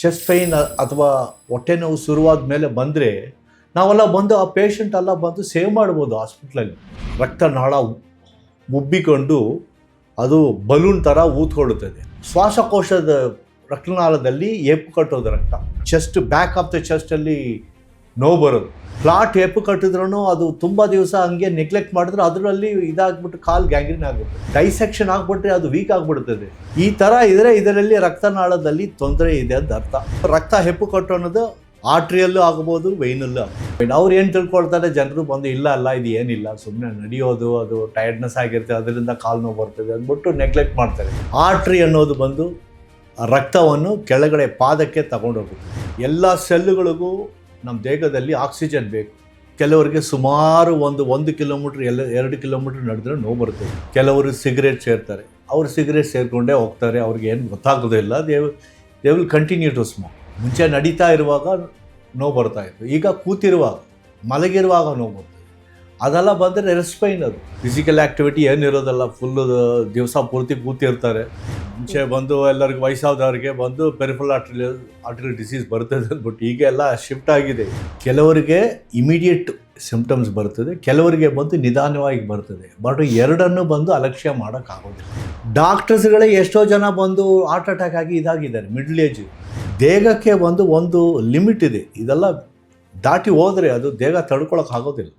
Chest pine ಅಥವಾ ಹೊಟ್ಟೆ ನೋವು ಶುರುವಾದ ಮೇಲೆ ಬಂದರೆ ನಾವೆಲ್ಲ ಬಂದು ಆ ಪೇಷಂಟ್ ಎಲ್ಲ ಬಂದು ಸೇವ್ ಮಾಡ್ಬೋದು ಹಾಸ್ಪಿಟ್ಲಲ್ಲಿ. ರಕ್ತನಾಳ ಉಬ್ಬಿಕೊಂಡು ಅದು ಬಲೂನ್ ಥರ ಊದ್ಕೊಳ್ಳುತ್ತದೆ. ಶ್ವಾಸಕೋಶದ ರಕ್ತನಾಳದಲ್ಲಿ ಏಪು ಕಟ್ಟೋದು ರಕ್ತ. ಚೆಸ್ಟ್ ಬ್ಯಾಕ್ ಆಫ್ ದ ಚೆಸ್ಟಲ್ಲಿ ನೋವು ಬರೋದು. ಕ್ಲಾಟ್ ಏಪು ಕಟ್ಟಿದ್ರೂ ಅದು ತುಂಬ ದಿವಸ ಹಂಗೆ ನೆಗ್ಲೆಕ್ಟ್ ಮಾಡಿದ್ರೆ ಅದರಲ್ಲಿ ಇದಾಗ್ಬಿಟ್ಟು ಕಾಲು ಗ್ಯಾಂಗ್ರೀನ್ ಆಗುತ್ತೆ. ಡೈಸೆಕ್ಷನ್ ಆಗ್ಬಿಟ್ರೆ ಅದು ವೀಕ್ ಆಗಿಬಿಡ್ತದೆ. ಈ ಥರ ಇದ್ರೆ ಇದರಲ್ಲಿ ರಕ್ತನಾಳದಲ್ಲಿ ತೊಂದರೆ ಇದೆ ಅಂತ ಅರ್ಥ. ರಕ್ತ ಹೆಪ್ಪು ಕಟ್ಟು ಅನ್ನೋದು ಆರ್ಟ್ರಿಯಲ್ಲೂ ಆಗ್ಬೋದು, ವೈನಲ್ಲೂ ಆಗ್ಬೋದು. ಅವ್ರು ಏನು ತಿಳ್ಕೊಳ್ತಾರೆ, ಜನರು ಬಂದು ಇಲ್ಲ ಇದು ಏನಿಲ್ಲ, ಸುಮ್ಮನೆ ನಡೆಯೋದು, ಅದು ಟೈರ್ಡ್ನೆಸ್ ಆಗಿರುತ್ತೆ, ಅದರಿಂದ ಕಾಲು ನೋವು ಬರ್ತದೆ ಅಂದ್ಬಿಟ್ಟು ನೆಗ್ಲೆಕ್ಟ್ ಮಾಡ್ತಾರೆ. ಆರ್ಟ್ರಿ ಅನ್ನೋದು ಬಂದು ರಕ್ತವನ್ನು ಕೆಳಗಡೆ ಪಾದಕ್ಕೆ ತಗೊಂಡೋಗುತ್ತೆ. ಎಲ್ಲ ಸೆಲ್ಲುಗಳಿಗೂ ನಮ್ಮ ದೇಹದಲ್ಲಿ ಆಕ್ಸಿಜನ್ ಬೇಕು. ಕೆಲವರಿಗೆ ಸುಮಾರು 1 ಕಿಲೋಮೀಟ್ರ್ 2 ಕಿಲೋಮೀಟ್ರ್ ನಡೆದ್ರೆ ನೋವು ಬರ್ತದೆ. ಕೆಲವರು ಸಿಗರೇಟ್ ಸೇರ್ತಾರೆ, ಅವರು ಸಿಗರೇಟ್ ಸೇರಿಕೊಂಡೇ ಹೋಗ್ತಾರೆ, ಅವ್ರಿಗೆ ಏನು ಗೊತ್ತಾಗೋದಿಲ್ಲ. They will continue to smoke. ಮುಂಚೆ ನಡೀತಾ ಇರುವಾಗ ನೋವು ಬರ್ತಾಯಿತ್ತು, ಈಗ ಕೂತಿರುವಾಗ ಮಲಗಿರುವಾಗ ನೋವು ಬರ್ತದೆ. ಅದೆಲ್ಲ ಬಂದರೆ ರೆಸ್ಟ್ ಪೈನ್. ಅದು ಫಿಸಿಕಲ್ ಆ್ಯಕ್ಟಿವಿಟಿ ಏನಿರೋದಲ್ಲ, ಫುಲ್ಲು ದಿವಸ ಪೂರ್ತಿ ಕೂತಿರ್ತಾರೆ. ಮುಂಚೆ ಬಂದು ಎಲ್ಲರಿಗೂ ವಯಸ್ಸಾದವ್ರಿಗೆ ಬಂದು ಪೆರಿಫರಲ್ ಆರ್ಟರಿ ಡಿಸೀಸ್ ಬರ್ತದೆ ಅಂದ್ಬಿಟ್ಟು ಈಗ ಎಲ್ಲ ಶಿಫ್ಟ್ ಆಗಿದೆ. ಕೆಲವರಿಗೆ ಇಮಿಡಿಯೇಟ್ ಸಿಂಪ್ಟಮ್ಸ್ ಬರ್ತದೆ, ಕೆಲವರಿಗೆ ಬಂದು ನಿಧಾನವಾಗಿ ಬರ್ತದೆ. ಬಟ್ ಎರಡನ್ನೂ ಬಂದು ಅಲಕ್ಷ್ಯ ಮಾಡೋಕ್ಕಾಗೋದಿಲ್ಲ. ಡಾಕ್ಟರ್ಸ್ಗಳೇ ಎಷ್ಟೋ ಜನ ಬಂದು ಹಾರ್ಟ್ ಅಟ್ಯಾಕ್ ಆಗಿ ಇದಾಗಿದ್ದಾರೆ ಮಿಡ್ಲ್ ಏಜ್. ದೇಹಕ್ಕೆ ಒಂದು ಲಿಮಿಟ್ ಇದೆ, ಇದೆಲ್ಲ ದಾಟಿ ಹೋದರೆ ಅದು ದೇಹ ತಡ್ಕೊಳಕ್ಕಾಗೋದಿಲ್ಲ.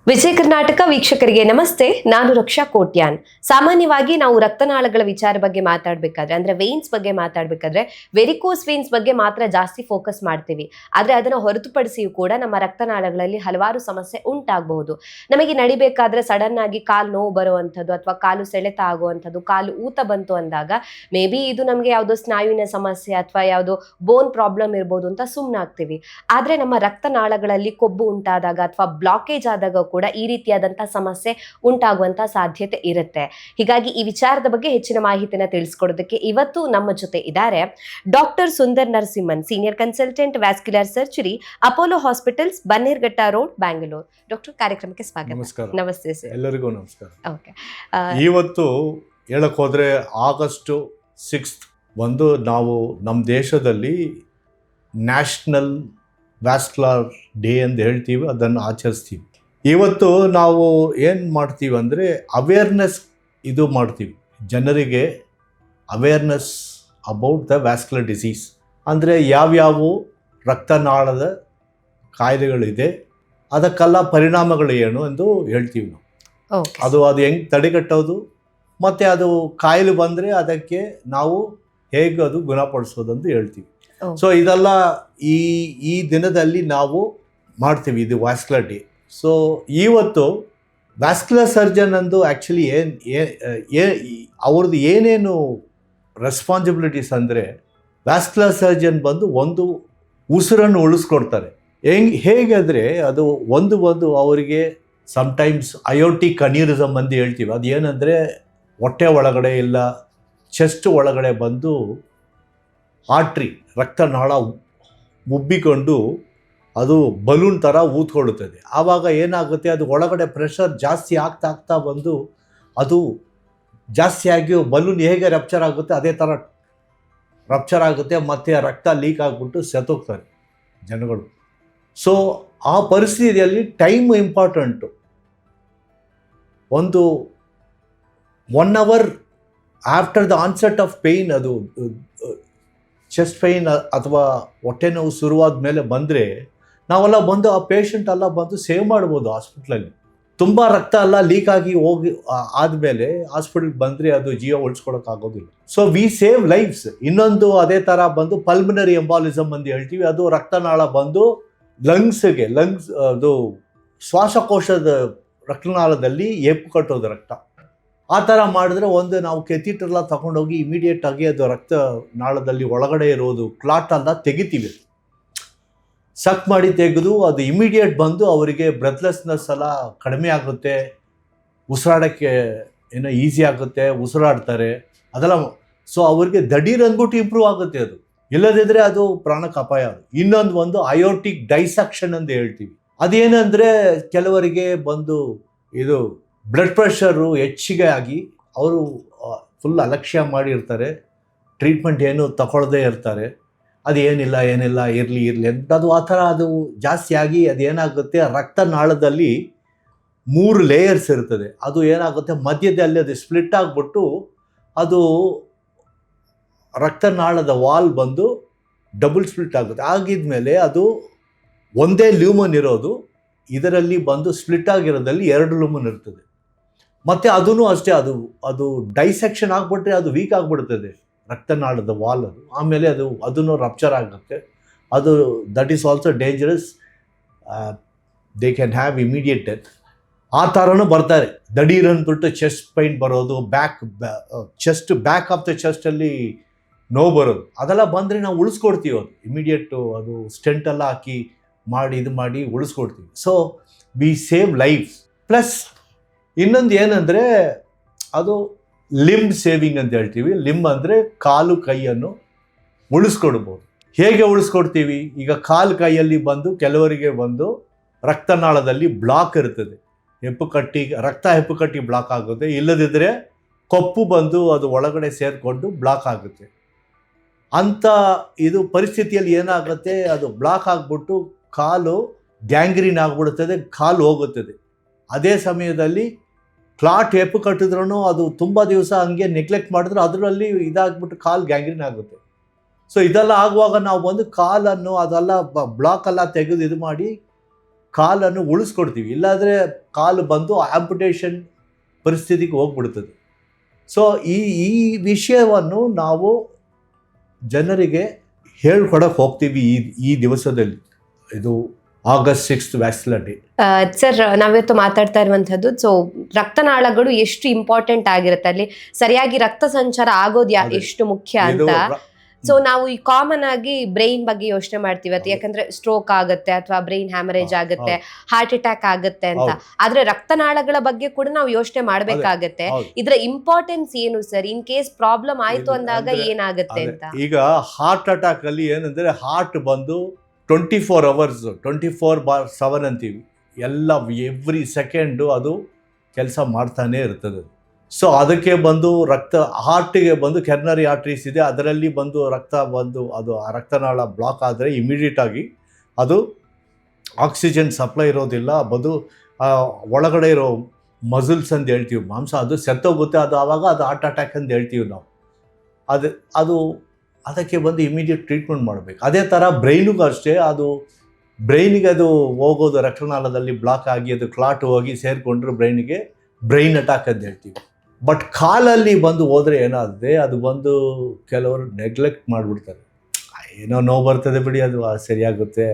ವಿಜಯ ಕರ್ನಾಟಕ ವೀಕ್ಷಕರಿಗೆ ನಮಸ್ತೆ. ನಾನು ರಕ್ಷಾ ಕೋಟ್ಯಾನ್. ಸಾಮಾನ್ಯವಾಗಿ ನಾವು ರಕ್ತನಾಳಗಳ ವಿಚಾರ ಬಗ್ಗೆ ಮಾತಾಡಬೇಕಾದ್ರೆ, ಅಂದ್ರೆ ವೇನ್ಸ್ ಬಗ್ಗೆ ಮಾತಾಡಬೇಕಾದ್ರೆ ವೆರಿಕೋಸ್ ವೇನ್ಸ್ ಬಗ್ಗೆ ಮಾತ್ರ ಜಾಸ್ತಿ ಫೋಕಸ್ ಮಾಡ್ತೀವಿ. ಆದ್ರೆ ಅದನ್ನು ಹೊರತುಪಡಿಸಿಯೂ ಕೂಡ ನಮ್ಮ ರಕ್ತನಾಳಗಳಲ್ಲಿ ಹಲವಾರು ಸಮಸ್ಯೆ ಉಂಟಾಗಬಹುದು. ನಮಗೆ ನಡಿಬೇಕಾದ್ರೆ ಸಡನ್ ಆಗಿ ಕಾಲು ನೋವು ಬರುವಂಥದ್ದು, ಅಥವಾ ಕಾಲು ಸೆಳೆತ ಆಗುವಂಥದ್ದು, ಕಾಲು ಊತ ಬಂತು ಅಂದಾಗ ಮೇ ಬಿ ಇದು ನಮಗೆ ಯಾವುದೋ ಸ್ನಾಯುವಿನ ಸಮಸ್ಯೆ ಅಥವಾ ಯಾವುದೋ ಬೋನ್ ಪ್ರಾಬ್ಲಮ್ ಇರ್ಬೋದು ಅಂತ ಸುಮ್ಮನಾಗ್ತೀವಿ. ಆದ್ರೆ ನಮ್ಮ ರಕ್ತನಾಳಗಳಲ್ಲಿ ಕೊಬ್ಬು ಉಂಟಾದಾಗ ಅಥವಾ ಬ್ಲಾಕೇಜ್ ಆದಾಗ ಕೂಡ ಈ ರೀತಿಯಾದಂತಹ ಸಮಸ್ಯೆ ಉಂಟಾಗುವಂತ ಸಾಧ್ಯತೆ ಇರುತ್ತೆ. ಹೀಗಾಗಿ ಈ ವಿಚಾರದ ಬಗ್ಗೆ ಹೆಚ್ಚಿನ ಮಾಹಿತಿನ ತಿಳಿಸ್ಕೊಡೋದಕ್ಕೆ ಇವತ್ತು ನಮ್ಮ ಜೊತೆ ಇದ್ದಾರೆ doctor Sundar Narasimhan, senior consultant vascular surgery, Apollo hospitals, Bannerghatta road, Bangalore. Doctor, ಕಾರ್ಯಕ್ರಮಕ್ಕೆ ಸ್ವಾಗತ. ನಮಸ್ಕಾರ. ನಮಸ್ತೆ ಸರ್. ಎಲ್ಲರಿಗೂ ನಮಸ್ಕಾರ. ಓಕೆ, ಇವತ್ತು ಹೇಳಕ್ ಹೋದ್ರೆ August 6 ನಾವು ನಮ್ಮ ದೇಶದಲ್ಲಿ ನ್ಯಾಷನಲ್ ವ್ಯಾಸ್ಕ್ಯುಲರ್ ಡೇ ಅಂತ ಹೇಳ್ತೀವಿ, ಅದನ್ನು ಆಚರಿಸ್ತೀವಿ. ಇವತ್ತು ನಾವು ಏನು ಮಾಡ್ತೀವಿ ಅಂದರೆ ಅವೇರ್ನೆಸ್ ಇದು ಮಾಡ್ತೀವಿ, ಜನರಿಗೆ awareness about the vascular disease. ಅಂದರೆ ಯಾವ್ಯಾವ ರಕ್ತನಾಳದ ಕಾಯಿಲೆಗಳಿದೆ, ಅದಕ್ಕೆಲ್ಲ ಪರಿಣಾಮಗಳು ಏನು ಎಂದು ಹೇಳ್ತೀವಿ ನಾವು. ಅದು ಹೆಂಗೆ ತಡೆಗಟ್ಟೋದು, ಮತ್ತು ಅದು ಕಾಯಿಲೆ ಬಂದರೆ ಅದಕ್ಕೆ ನಾವು ಹೇಗೆ ಅದು ಗುಣಪಡಿಸೋದಂತ ಹೇಳ್ತೀವಿ. ಸೊ ಇದೆಲ್ಲ ಈ ದಿನದಲ್ಲಿ ನಾವು ಮಾಡ್ತೀವಿ, ಇದು ವ್ಯಾಸ್ಕ್ಯುಲರ್ ಡೇ. ಸೊ ಇವತ್ತು ವ್ಯಾಸ್ಕ್ಯುಲರ್ ಸರ್ಜನ್ ಅಂದು ಆ್ಯಕ್ಚುಲಿ ಅವ್ರದ್ದು ಏನೇನು ರೆಸ್ಪಾನ್ಸಿಬಿಲಿಟೀಸ್ ಅಂದರೆ, ವ್ಯಾಸ್ಕ್ಯುಲರ್ ಸರ್ಜನ್ ಬಂದು ಒಂದು ಉಸಿರನ್ನು ಉಳಿಸ್ಕೊಡ್ತಾರೆ. ಹೇಗಾದರೆ ಅದು ಒಂದು ಅವರಿಗೆ ಸಮ್ಟೈಮ್ಸ್ ಅಯೋಟಿಕ್ ಅನ್ಯೂರಿಸಮ್ ಅಂತ ಹೇಳ್ತೀವಿ. ಅದು ಏನಂದರೆ ಹೊಟ್ಟೆ ಒಳಗಡೆ ಇಲ್ಲ ಚೆಸ್ಟ್ ಒಳಗಡೆ ಬಂದು ಆರ್ಟ್ರಿ ರಕ್ತನಾಳ ಉಬ್ಬಿಕೊಂಡು ಅದು ಬಲೂನ್ ಥರ ಊದ್ಕೊಳ್ಳುತ್ತದೆ. ಆವಾಗ ಏನಾಗುತ್ತೆ, ಅದು ಒಳಗಡೆ ಪ್ರೆಷರ್ ಜಾಸ್ತಿ ಆಗ್ತಾ ಬಂದು ಅದು ಜಾಸ್ತಿಯಾಗಿ ಬಲೂನ್ ಹೇಗೆ ರಪ್ಚರ್ ಆಗುತ್ತೆ ಅದೇ ಥರ ರಪ್ಚರ್ ಆಗುತ್ತೆ, ಮತ್ತು ರಕ್ತ ಲೀಕ್ ಆಗಿಬಿಟ್ಟು ಸತ್ತೋಗ್ತಾರೆ ಜನಗಳು. ಸೊ ಆ ಪರಿಸ್ಥಿತಿಯಲ್ಲಿ time important. 1 hour after the onset of pain, ಅದು ಚೆಸ್ಟ್ ಪೈನ್ ಅಥವಾ ಹೊಟ್ಟೆ ನೋವು ಶುರುವಾದ ಮೇಲೆ ಬಂದರೆ ನಾವೆಲ್ಲ ಬಂದು ಆ ಪೇಷಂಟ್ ಎಲ್ಲ ಬಂದು ಸೇವ್ ಮಾಡ್ಬೋದು ಹಾಸ್ಪಿಟ್ಲಲ್ಲಿ. ತುಂಬ ರಕ್ತ ಎಲ್ಲ ಲೀಕ್ ಆಗಿ ಹೋಗಿ ಆದಮೇಲೆ ಹಾಸ್ಪಿಟ್ಲಿಗೆ ಬಂದರೆ ಅದು ಜೀವ ಉಳಿಸ್ಕೊಳಕ್ಕಾಗೋದಿಲ್ಲ. So we save lives. ಇನ್ನೊಂದು ಅದೇ ಥರ ಬಂದು ಪಲ್ಮನರಿ ಎಂಬಾಲಿಸಮ್ ಅಂತ ಹೇಳ್ತೀವಿ. ಅದು ರಕ್ತನಾಳ ಬಂದು ಲಂಗ್ಸ್ಗೆ ಅದು ಶ್ವಾಸಕೋಶದ ರಕ್ತನಾಳದಲ್ಲಿ ಏಪು ಕಟ್ಟೋದು ರಕ್ತ. ಆ ಥರ ಮಾಡಿದ್ರೆ ನಾವು ಕೆಥೀಟರ್ಲ ತಗೊಂಡೋಗಿ ಇಮಿಡಿಯೇಟ್ ಆಗಿ ಅದು ರಕ್ತನಾಳದಲ್ಲಿ ಒಳಗಡೆ ಇರೋದು ಕ್ಲಾಟ್ ಎಲ್ಲ ತೆಗಿತೀವಿ. ಸಕ್ ಮಾಡಿ ತೆಗೆದು ಅದು ಇಮಿಡಿಯೇಟ್ ಬಂದು ಅವರಿಗೆ ಬ್ರೆತ್ಲೆಸ್ನೆಸ್ ಎಲ್ಲ ಕಡಿಮೆ ಆಗುತ್ತೆ, ಉಸಿರಾಡೋಕ್ಕೆ ಏನೋ ಈಸಿ ಆಗುತ್ತೆ, ಉಸಿರಾಡ್ತಾರೆ ಅದೆಲ್ಲ. ಸೊ ಅವ್ರಿಗೆ ದಿಢೀರ್ ಅಂದ್ಬಿಟ್ಟು ಇಂಪ್ರೂವ್ ಆಗುತ್ತೆ ಅದು, ಇಲ್ಲದಿದ್ದರೆ ಅದು ಪ್ರಾಣಕ್ಕೆ ಅಪಾಯ. ಇನ್ನೊಂದು ಅಯೋಟಿಕ್ ಡೈಸೆಕ್ಷನ್ ಅಂತ ಹೇಳ್ತೀವಿ. ಅದೇನಂದರೆ ಕೆಲವರಿಗೆ ಬಂದು ಇದು ಬ್ಲಡ್ ಪ್ರೆಷರು ಹೆಚ್ಚಿಗೆ ಆಗಿ ಅವರು ಫುಲ್ ಅಲಕ್ಷ್ಯ ಮಾಡಿರ್ತಾರೆ, ಟ್ರೀಟ್ಮೆಂಟ್ ಏನು ತಗೊಳ್ಳದೇ ಇರ್ತಾರೆ. ಅದು ಏನಿಲ್ಲ ಇರಲಿ ಅಂತ ಅದು ಆ ಥರ ಅದು ಜಾಸ್ತಿ ಆಗಿ ಅದೇನಾಗುತ್ತೆ, ರಕ್ತನಾಳದಲ್ಲಿ 3 ಲೇಯರ್ಸ್ ಇರ್ತದೆ. ಅದು ಏನಾಗುತ್ತೆ, ಮಧ್ಯದಲ್ಲಿ ಅದು ಸ್ಪ್ಲಿಟ್ ಆಗಿಬಿಟ್ಟು ಅದು ರಕ್ತನಾಳದ ವಾಲ್ ಬಂದು ಡಬಲ್ ಸ್ಪ್ಲಿಟ್ ಆಗುತ್ತೆ. ಆಗಿದ್ಮೇಲೆ ಅದು ಒಂದೇ ಲ್ಯೂಮನ್ ಇರೋದು, ಇದರಲ್ಲಿ ಬಂದು ಸ್ಪ್ಲಿಟ್ ಆಗಿರೋದಲ್ಲಿ 2 ಲ್ಯೂಮನ್ ಇರ್ತದೆ. ಮತ್ತು ಅದೂ ಅಷ್ಟೇ, ಅದು ಡೈಸೆಕ್ಷನ್ ಆಗಿಬಿಟ್ರೆ ಅದು ವೀಕ್ ಆಗಿಬಿಡ್ತದೆ ರಕ್ತನಾಳದ ವಾಲ್. ಅದು ಆಮೇಲೆ ಅದನ್ನು ರಪ್ಚರ್ ಆಗುತ್ತೆ. ಅದು that is also dangerous. They can have immediate death. ಆ ಥರನೂ ಬರ್ತಾರೆ. ದಡೀರ್ ಅಂದ್ಬಿಟ್ಟು ಚೆಸ್ಟ್ ಪೈನ್ ಬರೋದು, ಬ್ಯಾಕ್ ಆಫ್ ದ ಚೆಸ್ಟಲ್ಲಿ ನೋವು ಬರೋದು, ಅದೆಲ್ಲ ಬಂದರೆ ನಾವು ಉಳಿಸ್ಕೊಡ್ತೀವಿ. ಅದು ಇಮಿಡಿಯೇಟು ಅದು ಸ್ಟೆಂಟೆಲ್ಲ ಹಾಕಿ ಮಾಡಿ ಉಳಿಸ್ಕೊಡ್ತೀವಿ. So we save life. Plus ಇನ್ನೊಂದು ಏನಂದರೆ ಅದು ಲಿಂಬ್ ಸೇವಿಂಗ್ ಅಂತ ಹೇಳ್ತೀವಿ. ಲಿಂಬ್ ಅಂದರೆ ಕಾಲು ಕೈಯನ್ನು ಉಳಿಸ್ಕೊಡ್ಬೋದು. ಹೇಗೆ ಉಳಿಸ್ಕೊಡ್ತೀವಿ? ಈಗ ಕಾಲು ಕೈಯಲ್ಲಿ ಬಂದು ಕೆಲವರಿಗೆ ಬಂದು ರಕ್ತನಾಳದಲ್ಲಿ ಬ್ಲಾಕ್ ಇರ್ತದೆ, ಹೆಪ್ಪುಕಟ್ಟಿ ಬ್ಲಾಕ್ ಆಗುತ್ತೆ. ಇಲ್ಲದಿದ್ದರೆ ಕೊಪ್ಪು ಬಂದು ಅದು ಒಳಗಡೆ ಸೇರಿಕೊಂಡು ಬ್ಲಾಕ್ ಆಗುತ್ತೆ. ಅಂಥ ಇದು ಪರಿಸ್ಥಿತಿಯಲ್ಲಿ ಏನಾಗುತ್ತೆ, ಅದು ಬ್ಲಾಕ್ ಆಗಿಬಿಟ್ಟು ಕಾಲು ಗ್ಯಾಂಗ್ರೀನ್ ಆಗಿಬಿಡುತ್ತದೆ, ಕಾಲು ಹೋಗುತ್ತದೆ. ಅದೇ ಸಮಯದಲ್ಲಿ ಕ್ಲಾಟ್ ಹೆಪ್ಪು ಕಟ್ಟಿದ್ರೂ ಅದು ತುಂಬ ದಿವಸ ಹಂಗೆ ನೆಗ್ಲೆಕ್ಟ್ ಮಾಡಿದ್ರೆ ಅದರಲ್ಲಿ ಇದಾಗ್ಬಿಟ್ಟು ಕಾಲು ಗ್ಯಾಂಗ್ರೀನ್ ಆಗುತ್ತೆ. ಸೊ ಇದೆಲ್ಲ ಆಗುವಾಗ ನಾವು ಬಂದು ಕಾಲನ್ನು ಅದೆಲ್ಲ ಬ್ಲಾಕೆಲ್ಲ ತೆಗೆದು ಇದು ಮಾಡಿ ಕಾಲನ್ನು ಉಳಿಸ್ಕೊಡ್ತೀವಿ. ಇಲ್ಲಾಂದರೆ ಕಾಲು ಬಂದು ಆಂಪುಟೇಷನ್ ಪರಿಸ್ಥಿತಿಗೆ ಹೋಗ್ಬಿಡ್ತದೆ. ಸೊ ಈ ವಿಷಯವನ್ನು ನಾವು ಜನರಿಗೆ ಹೇಳ್ಕೊಡಕ್ಕೆ ಹೋಗ್ತೀವಿ ಈ ದಿವಸದಲ್ಲಿ. ಇದು August 6th vaccine day. Sir, ನಾವಿವತ್ತು ಮಾತಾಡ್ತಾ ಇರುವಂಥದ್ದು ಸೊ ರಕ್ತನಾಳಗಳು ಎಷ್ಟು ಇಂಪಾರ್ಟೆಂಟ್ ಆಗಿರುತ್ತೆ, ಅಲ್ಲಿ ಸರಿಯಾಗಿ ರಕ್ತ ಸಂಚಾರ ಆಗೋದು ಎಷ್ಟು ಮುಖ್ಯ ಅಂತ. ಸೊ ನಾವು ಈ ಕಾಮನ್ ಆಗಿ ಬ್ರೈನ್ ಬಗ್ಗೆ ಯೋಚನೆ ಮಾಡ್ತೀವಿ, ಅದು ಯಾಕಂದ್ರೆ ಸ್ಟ್ರೋಕ್ ಆಗುತ್ತೆ ಅಥವಾ ಬ್ರೈನ್ ಹ್ಯಾಮರೇಜ್ ಆಗುತ್ತೆ, ಹಾರ್ಟ್ ಅಟ್ಯಾಕ್ ಆಗುತ್ತೆ ಅಂತ. ಆದ್ರೆ ರಕ್ತನಾಳಗಳ ಬಗ್ಗೆ ಕೂಡ ನಾವು ಯೋಚನೆ ಮಾಡ್ಬೇಕಾಗತ್ತೆ. ಇದ್ರ ಇಂಪಾರ್ಟೆನ್ಸ್ ಏನು ಸರ್? ಇನ್ ಕೇಸ್ ಪ್ರಾಬ್ಲಮ್ ಆಯ್ತು ಅಂದಾಗ ಏನಾಗುತ್ತೆ ಅಂತ. ಈಗ ಹಾರ್ಟ್ ಅಟ್ಯಾಕ್ ಅಲ್ಲಿ ಏನಂದ್ರೆ ಹಾರ್ಟ್ ಬಂದು 24 hours 24/7 ಅಂತೀವಿ. ಎವ್ರಿ ಸೆಕೆಂಡು ಅದು ಕೆಲಸ ಮಾಡ್ತಾನೆ ಇರ್ತದೆ. ಸೊ ಅದಕ್ಕೆ ಬಂದು ಹಾರ್ಟಿಗೆ ಬಂದು ಕೆರ್ನರಿ ಆರ್ಟ್ರೀಸ್ ಇದೆ, ಅದರಲ್ಲಿ ಬಂದು ಅದು ಆ ರಕ್ತನಾಳ ಬ್ಲಾಕ್ ಆದರೆ ಇಮಿಡಿಯೇಟಾಗಿ ಅದು ಆಕ್ಸಿಜನ್ ಸಪ್ಲೈ ಇರೋದಿಲ್ಲ. ಒಳಗಡೆ ಇರೋ ಮಸಲ್ಸ್ ಅಂತ ಹೇಳ್ತೀವಿ, ಮಾಂಸ, ಅದು ಸೆತ್ತೋಗುತ್ತೆ. ಅದು ಆವಾಗ ಅದು ಹಾರ್ಟ್ ಅಟ್ಯಾಕ್ ಅಂತ ಹೇಳ್ತೀವಿ ನಾವು. ಅದಕ್ಕೆ ಬಂದು ಇಮಿಡಿಯೇಟ್ ಟ್ರೀಟ್ಮೆಂಟ್ ಮಾಡಬೇಕು. ಅದೇ ಥರ ಬ್ರೈನಿಗೂ ಅಷ್ಟೇ, ಬ್ರೈನಿಗೆ ಅದು ಹೋಗೋದು ರಕ್ತನಾಳದಲ್ಲಿ ಬ್ಲಾಕ್ ಆಗಿ ಅದು ಕ್ಲಾಟ್ ಹೋಗಿ ಸೇರಿಕೊಂಡ್ರೆ ಬ್ರೈನ್ ಅಟ್ಯಾಕ್ ಅಂತ ಹೇಳ್ತೀವಿ. ಬಟ್ ಕಾಲಲ್ಲಿ ಬಂದು ಹೋದರೆ ಏನಾಗುತ್ತೆ, ಅದು ಬಂದು ಕೆಲವರು ನೆಗ್ಲೆಕ್ಟ್ ಮಾಡಿಬಿಡ್ತಾರೆ. ಏನೋ ನೋವು ಬರ್ತದೆ ಬಿಡಿ, ಅದು ಸರಿಯಾಗುತ್ತೆ,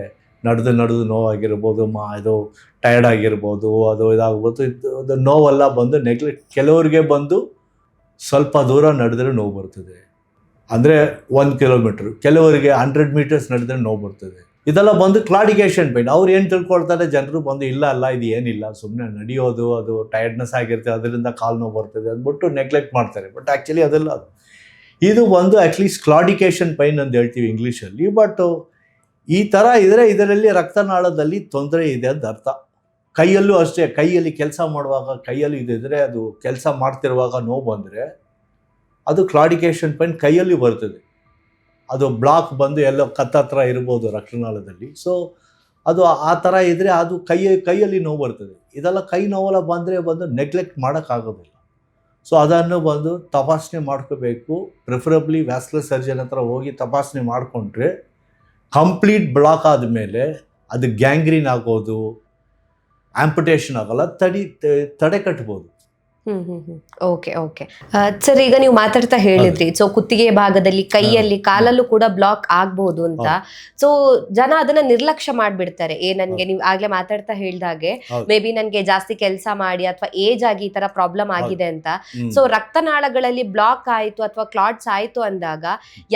ನಡೆದು ನೋವಾಗಿರ್ಬೋದು, ಇದು ಟಯರ್ಡ್ ಆಗಿರ್ಬೋದು, ಅದು ಇದಾಗ್ಬೋದು. ಅದು ನೋವೆಲ್ಲ ಬಂದು ಕೆಲವರಿಗೆ ಬಂದು ಸ್ವಲ್ಪ ದೂರ ನಡೆದ್ರೆ ನೋವು ಬರ್ತದೆ, ಅಂದರೆ 1 kilometer, ಕೆಲವರಿಗೆ 100 meters ನಡೆದ್ರೆ ನೋವು ಬರ್ತದೆ. ಇದೆಲ್ಲ ಬಂದು ಕ್ಲಾಡಿಕೇಶನ್ ಪೈನ್. ಅವ್ರು ಏನು ತಿಳ್ಕೊಳ್ತಾರೆ, ಜನರು ಬಂದು ಇಲ್ಲ ಇದು ಏನಿಲ್ಲ, ಸುಮ್ಮನೆ ನಡೆಯೋದು, ಅದು ಟಯರ್ಡ್ನೆಸ್ ಆಗಿರುತ್ತೆ, ಅದರಿಂದ ಕಾಲು ನೋವು ಬರ್ತದೆ ಅಂದ್ಬಿಟ್ಟು ನೆಗ್ಲೆಕ್ಟ್ ಮಾಡ್ತಾರೆ. ಬಟ್ ಆ್ಯಕ್ಚುಲಿ ಅದೆಲ್ಲ ಇದು ಬಂದು ಅಟ್ಲೀಸ್ಟ್ ಕ್ಲಾಡಿಕೇಶನ್ ಪೈನ್ ಅಂತ ಹೇಳ್ತೀವಿ ಇಂಗ್ಲೀಷಲ್ಲಿ. ಬಟ್ ಈ ಥರ ಇದ್ದರೆ ಇದರಲ್ಲಿ ರಕ್ತನಾಳದಲ್ಲಿ ತೊಂದರೆ ಇದೆ ಅಂತ ಅರ್ಥ. ಕೈಯಲ್ಲೂ ಅಷ್ಟೇ, ಕೈಯಲ್ಲಿ ಕೆಲಸ ಮಾಡುವಾಗ ಕೈಯಲ್ಲಿ ಇದ್ದರೆ, ಅದು ಕೆಲಸ ಮಾಡ್ತಿರುವಾಗ ನೋವು ಬಂದರೆ ಅದು ಕ್ಲಾಡಿಕೇಶನ್ ಪೈನ್ ಕೈಯಲ್ಲಿ ಬರ್ತದೆ. ಅದು ಬ್ಲಾಕ್ ಬಂದು ಎಲ್ಲೋ ಕತ್ತತ್ರ ಇರ್ಬೋದು ರಕ್ತನಾಳದಲ್ಲಿ. ಸೊ ಅದು ಆ ಥರ ಇದ್ದರೆ ಅದು ಕೈಯಲ್ಲಿ ನೋವು ಬರ್ತದೆ. ಇದೆಲ್ಲ ಕೈ ನೋವೆಲ್ಲ ಬಂದು ನೆಗ್ಲೆಕ್ಟ್ ಮಾಡೋಕ್ಕಾಗೋದಿಲ್ಲ. ಸೊ ಅದನ್ನು ಬಂದು ತಪಾಸಣೆ ಮಾಡ್ಕೋಬೇಕು. ಪ್ರಿಫರಬ್ಲಿ ವ್ಯಾಸ್ಕ್ಯುಲರ್ ಸರ್ಜನ್ ಹತ್ರ ಹೋಗಿ ತಪಾಸಣೆ ಮಾಡಿಕೊಂಡ್ರೆ ಕಂಪ್ಲೀಟ್ ಬ್ಲಾಕ್ ಆದಮೇಲೆ ಅದು ಗ್ಯಾಂಗ್ರೀನ್ ಆಗೋದು, ಆಂಪುಟೇಷನ್ ಆಗೋಲ್ಲ, ತಡೆ ಕಟ್ಬೋದು. ಓಕೆ. ಸರ್, ಈಗ ನೀವು ಮಾತಾಡ್ತಾ ಹೇಳಿದ್ರಿ ಸೊ ಕುತ್ತಿಗೆ ಭಾಗದಲ್ಲಿ, ಕೈಯಲ್ಲಿ, ಕಾಲಲ್ಲೂ ಕೂಡ ಬ್ಲಾಕ್ ಆಗ್ಬಹುದು ಅಂತ. ಸೊ ಜನ ಅದನ್ನ ನಿರ್ಲಕ್ಷ್ಯ ಮಾಡ್ಬಿಡ್ತಾರೆ. ನನ್ಗೆ ನೀವು ಆಗ್ಲೇ ಮಾತಾಡ್ತಾ ಹೇಳ್ದಾಗೆ ಮೇ ಬಿ ನನ್ಗೆ ಜಾಸ್ತಿ ಕೆಲಸ ಮಾಡಿ ಅಥವಾ ಏಜ್ ಆಗಿ ಈ ತರ ಪ್ರಾಬ್ಲಮ್ ಆಗಿದೆ ಅಂತ. ಸೊ ರಕ್ತನಾಳಗಳಲ್ಲಿ ಬ್ಲಾಕ್ ಆಯ್ತು ಅಥವಾ ಕ್ಲಾಟ್ಸ್ ಆಯ್ತು ಅಂದಾಗ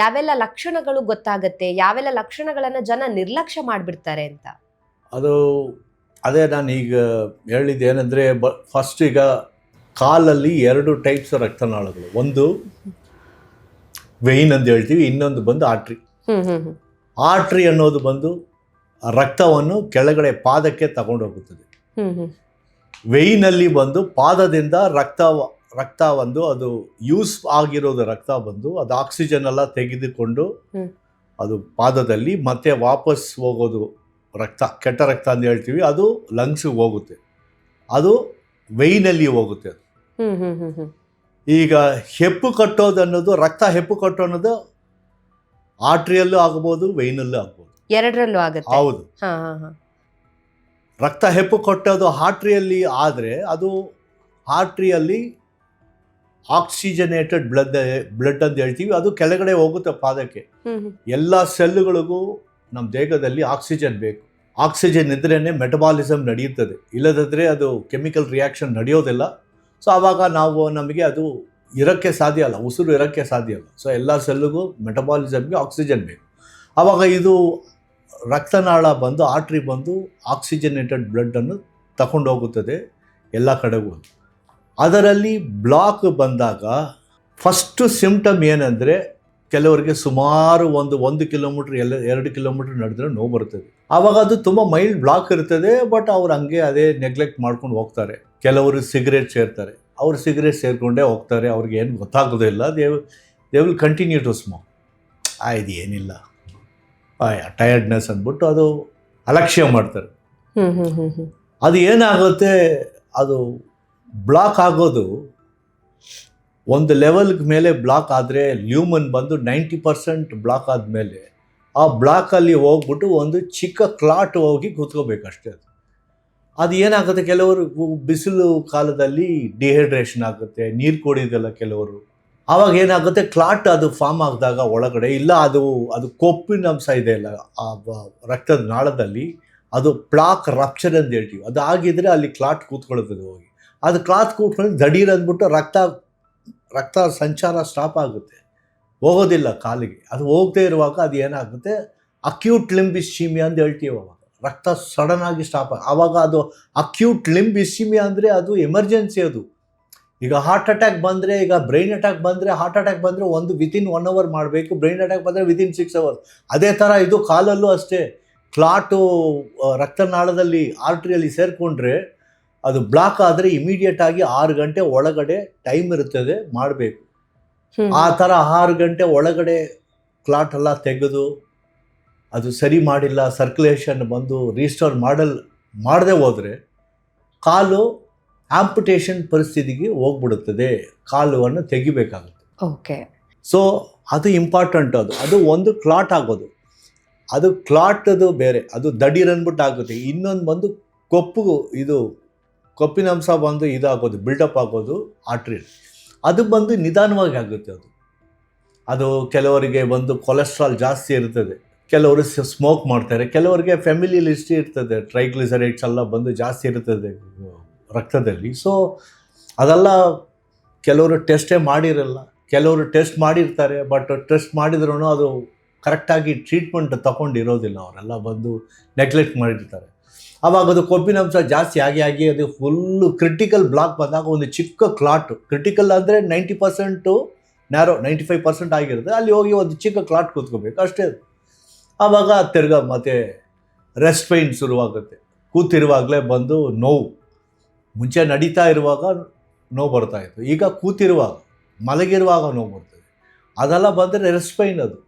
ಯಾವೆಲ್ಲ ಲಕ್ಷಣಗಳು ಗೊತ್ತಾಗತ್ತೆ, ಯಾವೆಲ್ಲ ಲಕ್ಷಣಗಳನ್ನ ಜನ ನಿರ್ಲಕ್ಷ್ಯ ಮಾಡ್ಬಿಡ್ತಾರೆ ಅಂತ? ಅದೇ ನಾನು ಈಗ ಹೇಳಿದ್ದೇನೆಂದ್ರೆ, ಫಸ್ಟ್ ಈಗ ಕಾಲಲ್ಲಿ 2 ಟೈಪ್ಸ್ ರಕ್ತನಾಳಗಳು. ಒಂದು ವೆಯ್ನ್ ಅಂತ ಹೇಳ್ತೀವಿ, ಇನ್ನೊಂದು ಬಂದು ಆರ್ಟ್ರಿ. ಆರ್ಟ್ರಿ ಅನ್ನೋದು ಬಂದು ರಕ್ತವನ್ನು ಕೆಳಗಡೆ ಪಾದಕ್ಕೆ ತಗೊಂಡು ಹೋಗುತ್ತದೆ. ವೆಯ್ನಲ್ಲಿ ಬಂದು ಪಾದದಿಂದ ರಕ್ತ ಒಂದು ಅದು ಯೂಸ್ ಆಗಿರೋದು ರಕ್ತ ಬಂದು ಅದು ಆಕ್ಸಿಜನ್ ಎಲ್ಲ ತೆಗೆದುಕೊಂಡು ಅದು ಪಾದದಲ್ಲಿ ಮತ್ತೆ ವಾಪಸ್ ಹೋಗೋದು ರಕ್ತ, ಕೆಟ್ಟ ರಕ್ತ ಅಂತ ಹೇಳ್ತೀವಿ, ಅದು ಲಂಗ್ಸ್ಗೆ ಹೋಗುತ್ತೆ, ಅದು ವೆಯ್ನಲ್ಲಿ ಹೋಗುತ್ತೆ. ಅದು ಈಗ ಹೆಪ್ಪು ಕಟ್ಟೋದು ಅನ್ನೋದು, ರಕ್ತ ಹೆಪ್ಪು ಕಟ್ಟೋ ಅನ್ನೋದು ಆರ್ಟ್ರಿಯಲ್ಲೂ ಆಗ್ಬೋದು, ವೆಯ್ನಲ್ಲೂ ಆಗ್ಬೋದು, ಎರಡರಲ್ಲೂ ಆಗುತ್ತೆ. ಹೌದು. ರಕ್ತ ಹೆಪ್ಪು ಕಟ್ಟೋದು ಆರ್ಟ್ರಿಯಲ್ಲಿ ಆದರೆ ಅದು ಆರ್ಟ್ರಿಯಲ್ಲಿ ಆಕ್ಸಿಜನೇಟೆಡ್ ಬ್ಲಡ್ ಅಂತ ಹೇಳ್ತೀವಿ, ಅದು ಕೆಳಗಡೆ ಹೋಗುತ್ತೆ ಪಾದಕ್ಕೆ. ಎಲ್ಲ ಸೆಲ್ಲುಗಳಿಗೂ ನಮ್ಮ ದೇಹದಲ್ಲಿ ಆಕ್ಸಿಜನ್ ಬೇಕು. ಆಕ್ಸಿಜನ್ ಇದ್ರೇ ಮೆಟಬಾಲಿಸಮ್ ನಡೆಯುತ್ತದೆ, ಇಲ್ಲದಿದ್ದರೆ ಅದು ಕೆಮಿಕಲ್ ರಿಯಾಕ್ಷನ್ ನಡೆಯೋದಿಲ್ಲ. ಸೊ ಆವಾಗ ನಮಗೆ ಅದು ಇರೋಕ್ಕೆ ಸಾಧ್ಯ ಅಲ್ಲ, ಉಸಿರು ಇರೋಕ್ಕೆ ಸಾಧ್ಯ ಅಲ್ಲ. ಸೊ ಎಲ್ಲ ಸೆಲ್ಲಿಗೂ ಮೆಟಬಾಲಿಸಮ್ಗೆ ಆಕ್ಸಿಜನ್ ಬೇಕು. ಆವಾಗ ಇದು ರಕ್ತನಾಳ ಬಂದು ಆರ್ಟ್ರಿ ಬಂದು ಆಕ್ಸಿಜನೇಟೆಡ್ ಬ್ಲಡ್ಡನ್ನು ತಗೊಂಡು ಹೋಗುತ್ತದೆ ಎಲ್ಲ ಕಡೆಗೂ. ಅದರಲ್ಲಿ ಬ್ಲಾಕ್ ಬಂದಾಗ ಫಸ್ಟು ಸಿಂಪ್ಟಮ್ ಏನಂದರೆ, ಕೆಲವರಿಗೆ ಸುಮಾರು 1 ಕಿಲೋಮೀಟ್ರ್ 2 ಕಿಲೋಮೀಟ್ರ್ ನಡೆದ್ರೆ ನೋವು ಬರ್ತದೆ. ಆವಾಗ ಅದು ತುಂಬ ಮೈಲ್ಡ್ ಬ್ಲಾಕ್ ಇರ್ತದೆ, ಬಟ್ ಅವ್ರು ಹಂಗೆ ಅದೇ ನೆಗ್ಲೆಕ್ಟ್ ಮಾಡ್ಕೊಂಡು ಹೋಗ್ತಾರೆ. ಕೆಲವರು ಸಿಗರೇಟ್ ಸೇರ್ತಾರೆ, ಅವ್ರು ಸಿಗರೇಟ್ ಸೇರಿಕೊಂಡೇ ಹೋಗ್ತಾರೆ, ಅವ್ರಿಗೆ ಏನು ಗೊತ್ತಾಗೋದಿಲ್ಲ. They will continue to smoke. ಇದು ಏನಿಲ್ಲ, ಟಯರ್ಡ್ನೆಸ್ ಅಂದ್ಬಿಟ್ಟು ಅದು ಅಲಕ್ಷ್ಯ ಮಾಡ್ತಾರೆ. ಅದು ಏನಾಗುತ್ತೆ, ಅದು ಬ್ಲಾಕ್ ಆಗೋದು ಒಂದು ಲೆವೆಲ್ಗೆ ಮೇಲೆ ಬ್ಲಾಕ್ ಆದರೆ, ಲ್ಯೂಮನ್ ಬಂದು 90% ಬ್ಲಾಕ್ ಆದಮೇಲೆ ಆ ಬ್ಲಾಕಲ್ಲಿ ಹೋಗ್ಬಿಟ್ಟು ಒಂದು ಚಿಕ್ಕ ಕ್ಲಾಟ್ ಹೋಗಿ ಕೂತ್ಕೋಬೇಕಷ್ಟೇ. ಅದು ಏನಾಗುತ್ತೆ, ಕೆಲವರು ಬಿಸಿಲು ಕಾಲದಲ್ಲಿ ಡಿಹೈಡ್ರೇಷನ್ ಆಗುತ್ತೆ, ನೀರು ಕುಡಿಯೋದಿಲ್ಲ ಕೆಲವರು. ಆವಾಗ ಏನಾಗುತ್ತೆ, ಕ್ಲಾಟ್ ಅದು ಫಾರ್ಮ್ ಆಗಿದಾಗ ಒಳಗಡೆ ಇಲ್ಲ, ಅದು ಕೊಪ್ಪಿನ ಅಂಶ ಇದೆ ಅಲ್ಲ ಆ ರಕ್ತದ ನಾಳದಲ್ಲಿ, ಅದು ಪ್ಲಾಕ್ ರಪ್ಚರ್ ಅಂತ ಹೇಳ್ತೀವಿ. ಅದು ಆಗಿದ್ರೆ ಅಲ್ಲಿ ಕ್ಲಾಟ್ ಕೂತ್ಕೊಳ್ಳುತ್ತದೆ ಹೋಗಿ. ಅದು ಕ್ಲಾತ್ ಕೂತ್ಕೊಂಡು ದಡೀರ್ ಅಂದ್ಬಿಟ್ಟು ರಕ್ತ ಸಂಚಾರ ಸ್ಟಾಪ್ ಆಗುತ್ತೆ, ಹೋಗೋದಿಲ್ಲ ಕಾಲಿಗೆ. ಅದು ಹೋಗದೇ ಇರುವಾಗ ಅದು ಏನಾಗುತ್ತೆ, ಅಕ್ಯೂಟ್ ಲಿಂಬ್ ಇಸ್ಚೀಮಿಯಾ ಅಂತ ಹೇಳ್ತೀವಿ. ಅವಾಗ ರಕ್ತ ಸಡನ್ ಆಗಿ ಸ್ಟಾಪ್ ಆವಾಗ ಅದು ಅಕ್ಯೂಟ್ ಲಿಂಬ್ ಇಸ್ಚೀಮಿಯಾ ಅಂದರೆ ಅದು ಎಮರ್ಜೆನ್ಸಿ. ಅದು ಈಗ ಹಾರ್ಟ್ ಅಟ್ಯಾಕ್ ಬಂದರೆ, ಈಗ ಬ್ರೈನ್ ಅಟ್ಯಾಕ್ ಬಂದರೆ, ಹಾರ್ಟ್ ಅಟ್ಯಾಕ್ ಬಂದರೆ ವಿತಿನ್ 1 hour ಮಾಡಬೇಕು, ಬ್ರೈನ್ ಅಟ್ಯಾಕ್ ಬಂದರೆ ವಿತಿನ್ 6 hours. ಅದೇ ಥರ ಇದು ಕಾಲಲ್ಲೂ ಅಷ್ಟೇ, ಕ್ಲಾಟು ರಕ್ತನಾಳದಲ್ಲಿ ಆರ್ಟ್ರಿಯಲ್ಲಿ ಸೇರಿಕೊಂಡ್ರೆ ಅದು ಬ್ಲಾಕ್ ಆದರೆ ಇಮಿಡಿಯೇಟಾಗಿ 6 ಗಂಟೆ ಒಳಗಡೆ ಟೈಮ್ ಇರುತ್ತದೆ ಮಾಡಬೇಕು. ಆ ಥರ 6 ಗಂಟೆ ಒಳಗಡೆ ಕ್ಲಾಟ್ ಎಲ್ಲ ತೆಗೆದು ಅದು ಸರಿ ಮಾಡಿಲ್ಲ, ಸರ್ಕ್ಯುಲೇಷನ್ ಬಂದು ರೀಸ್ಟೋರ್ ಮಾಡದೆ ಹೋದರೆ ಕಾಲು ಆಂಪುಟೇಷನ್ ಪರಿಸ್ಥಿತಿಗೆ ಹೋಗ್ಬಿಡುತ್ತದೆ, ಕಾಲುವನ್ನು ತೆಗಿಬೇಕಾಗುತ್ತೆ. ಓಕೆ. ಸೊ ಅದು ಇಂಪಾರ್ಟೆಂಟ್. ಅದು ಒಂದು ಕ್ಲಾಟ್ ಆಗೋದು, ಅದು ಕ್ಲಾಟದು ಬೇರೆ, ಅದು ದಡೀರ್ ಅಂದ್ಬಿಟ್ಟು ಆಗುತ್ತೆ. ಇನ್ನೊಂದು ಬಂದು ಕೊಪ್ಪಿನ ಅಂಶ ಬಂದು ಇದಾಗೋದು, ಬಿಲ್ಡಪ್ ಆಗೋದು ಆರ್ಟ್ರಿಯಲ್ಲಿ. ಅದು ಬಂದು ನಿಧಾನವಾಗಿ ಆಗುತ್ತೆ. ಅದು ಕೆಲವರಿಗೆ ಬಂದು ಕೊಲೆಸ್ಟ್ರಾಲ್ ಜಾಸ್ತಿ ಇರ್ತದೆ, ಕೆಲವರು ಸ್ಮೋಕ್ ಮಾಡ್ತಾರೆ, ಕೆಲವರಿಗೆ ಫ್ಯಾಮಿಲಿಯಲ್ಲಿ ಹಿಸ್ಟ್ರಿ ಇರ್ತದೆ, ಟ್ರೈಗ್ಲಿಸರೈಡ್ಸ್ ಎಲ್ಲ ಬಂದು ಜಾಸ್ತಿ ಇರ್ತದೆ ರಕ್ತದಲ್ಲಿ. ಸೊ ಅದೆಲ್ಲ ಕೆಲವರು ಟೆಸ್ಟೇ ಮಾಡಿರಲ್ಲ, ಕೆಲವರು ಟೆಸ್ಟ್ ಮಾಡಿರ್ತಾರೆ, ಬಟ್ ಟೆಸ್ಟ್ ಮಾಡಿದ್ರೂ ಅದು ಕರೆಕ್ಟಾಗಿ ಟ್ರೀಟ್ಮೆಂಟ್ ತಗೊಂಡಿರೋದಿಲ್ಲ, ಅವರೆಲ್ಲ ಬಂದು ನೆಗ್ಲೆಕ್ಟ್ ಮಾಡಿರ್ತಾರೆ. ಆವಾಗ ಅದು ಕೊಬ್ಬಿನ ಅಂಶ ಜಾಸ್ತಿ ಆಗಿ ಅದು ಫುಲ್ಲು ಕ್ರಿಟಿಕಲ್ ಬ್ಲಾಕ್ ಬಂದಾಗ ಒಂದು ಚಿಕ್ಕ ಕ್ಲಾಟು, ಕ್ರಿಟಿಕಲ್ ಅಂದರೆ 90% ನ್ಯಾರೋ 95% ಆಗಿರುತ್ತೆ, ಅಲ್ಲಿ ಹೋಗಿ ಒಂದು ಚಿಕ್ಕ ಕ್ಲಾಟ್ ಕೂತ್ಕೋಬೇಕು ಅಷ್ಟೇ. ಆವಾಗ ತಿರ್ಗಾ ಮತ್ತೆ ರೆಸ್ಟ್ ಪೈನ್ ಶುರುವಾಗುತ್ತೆ, ಕೂತಿರುವಾಗಲೇ ಬಂದು ನೋವು. ಮುಂಚೆ ನಡೀತಾ ಇರುವಾಗ ನೋವು ಬರ್ತಾಯಿತ್ತು, ಈಗ ಕೂತಿರುವಾಗ ಮಲಗಿರುವಾಗ ನೋವು ಬರ್ತದೆ. ಅದೆಲ್ಲ ಬಂದರೆ ರೆಸ್ಟ್ ಪೈನ್, ಅದು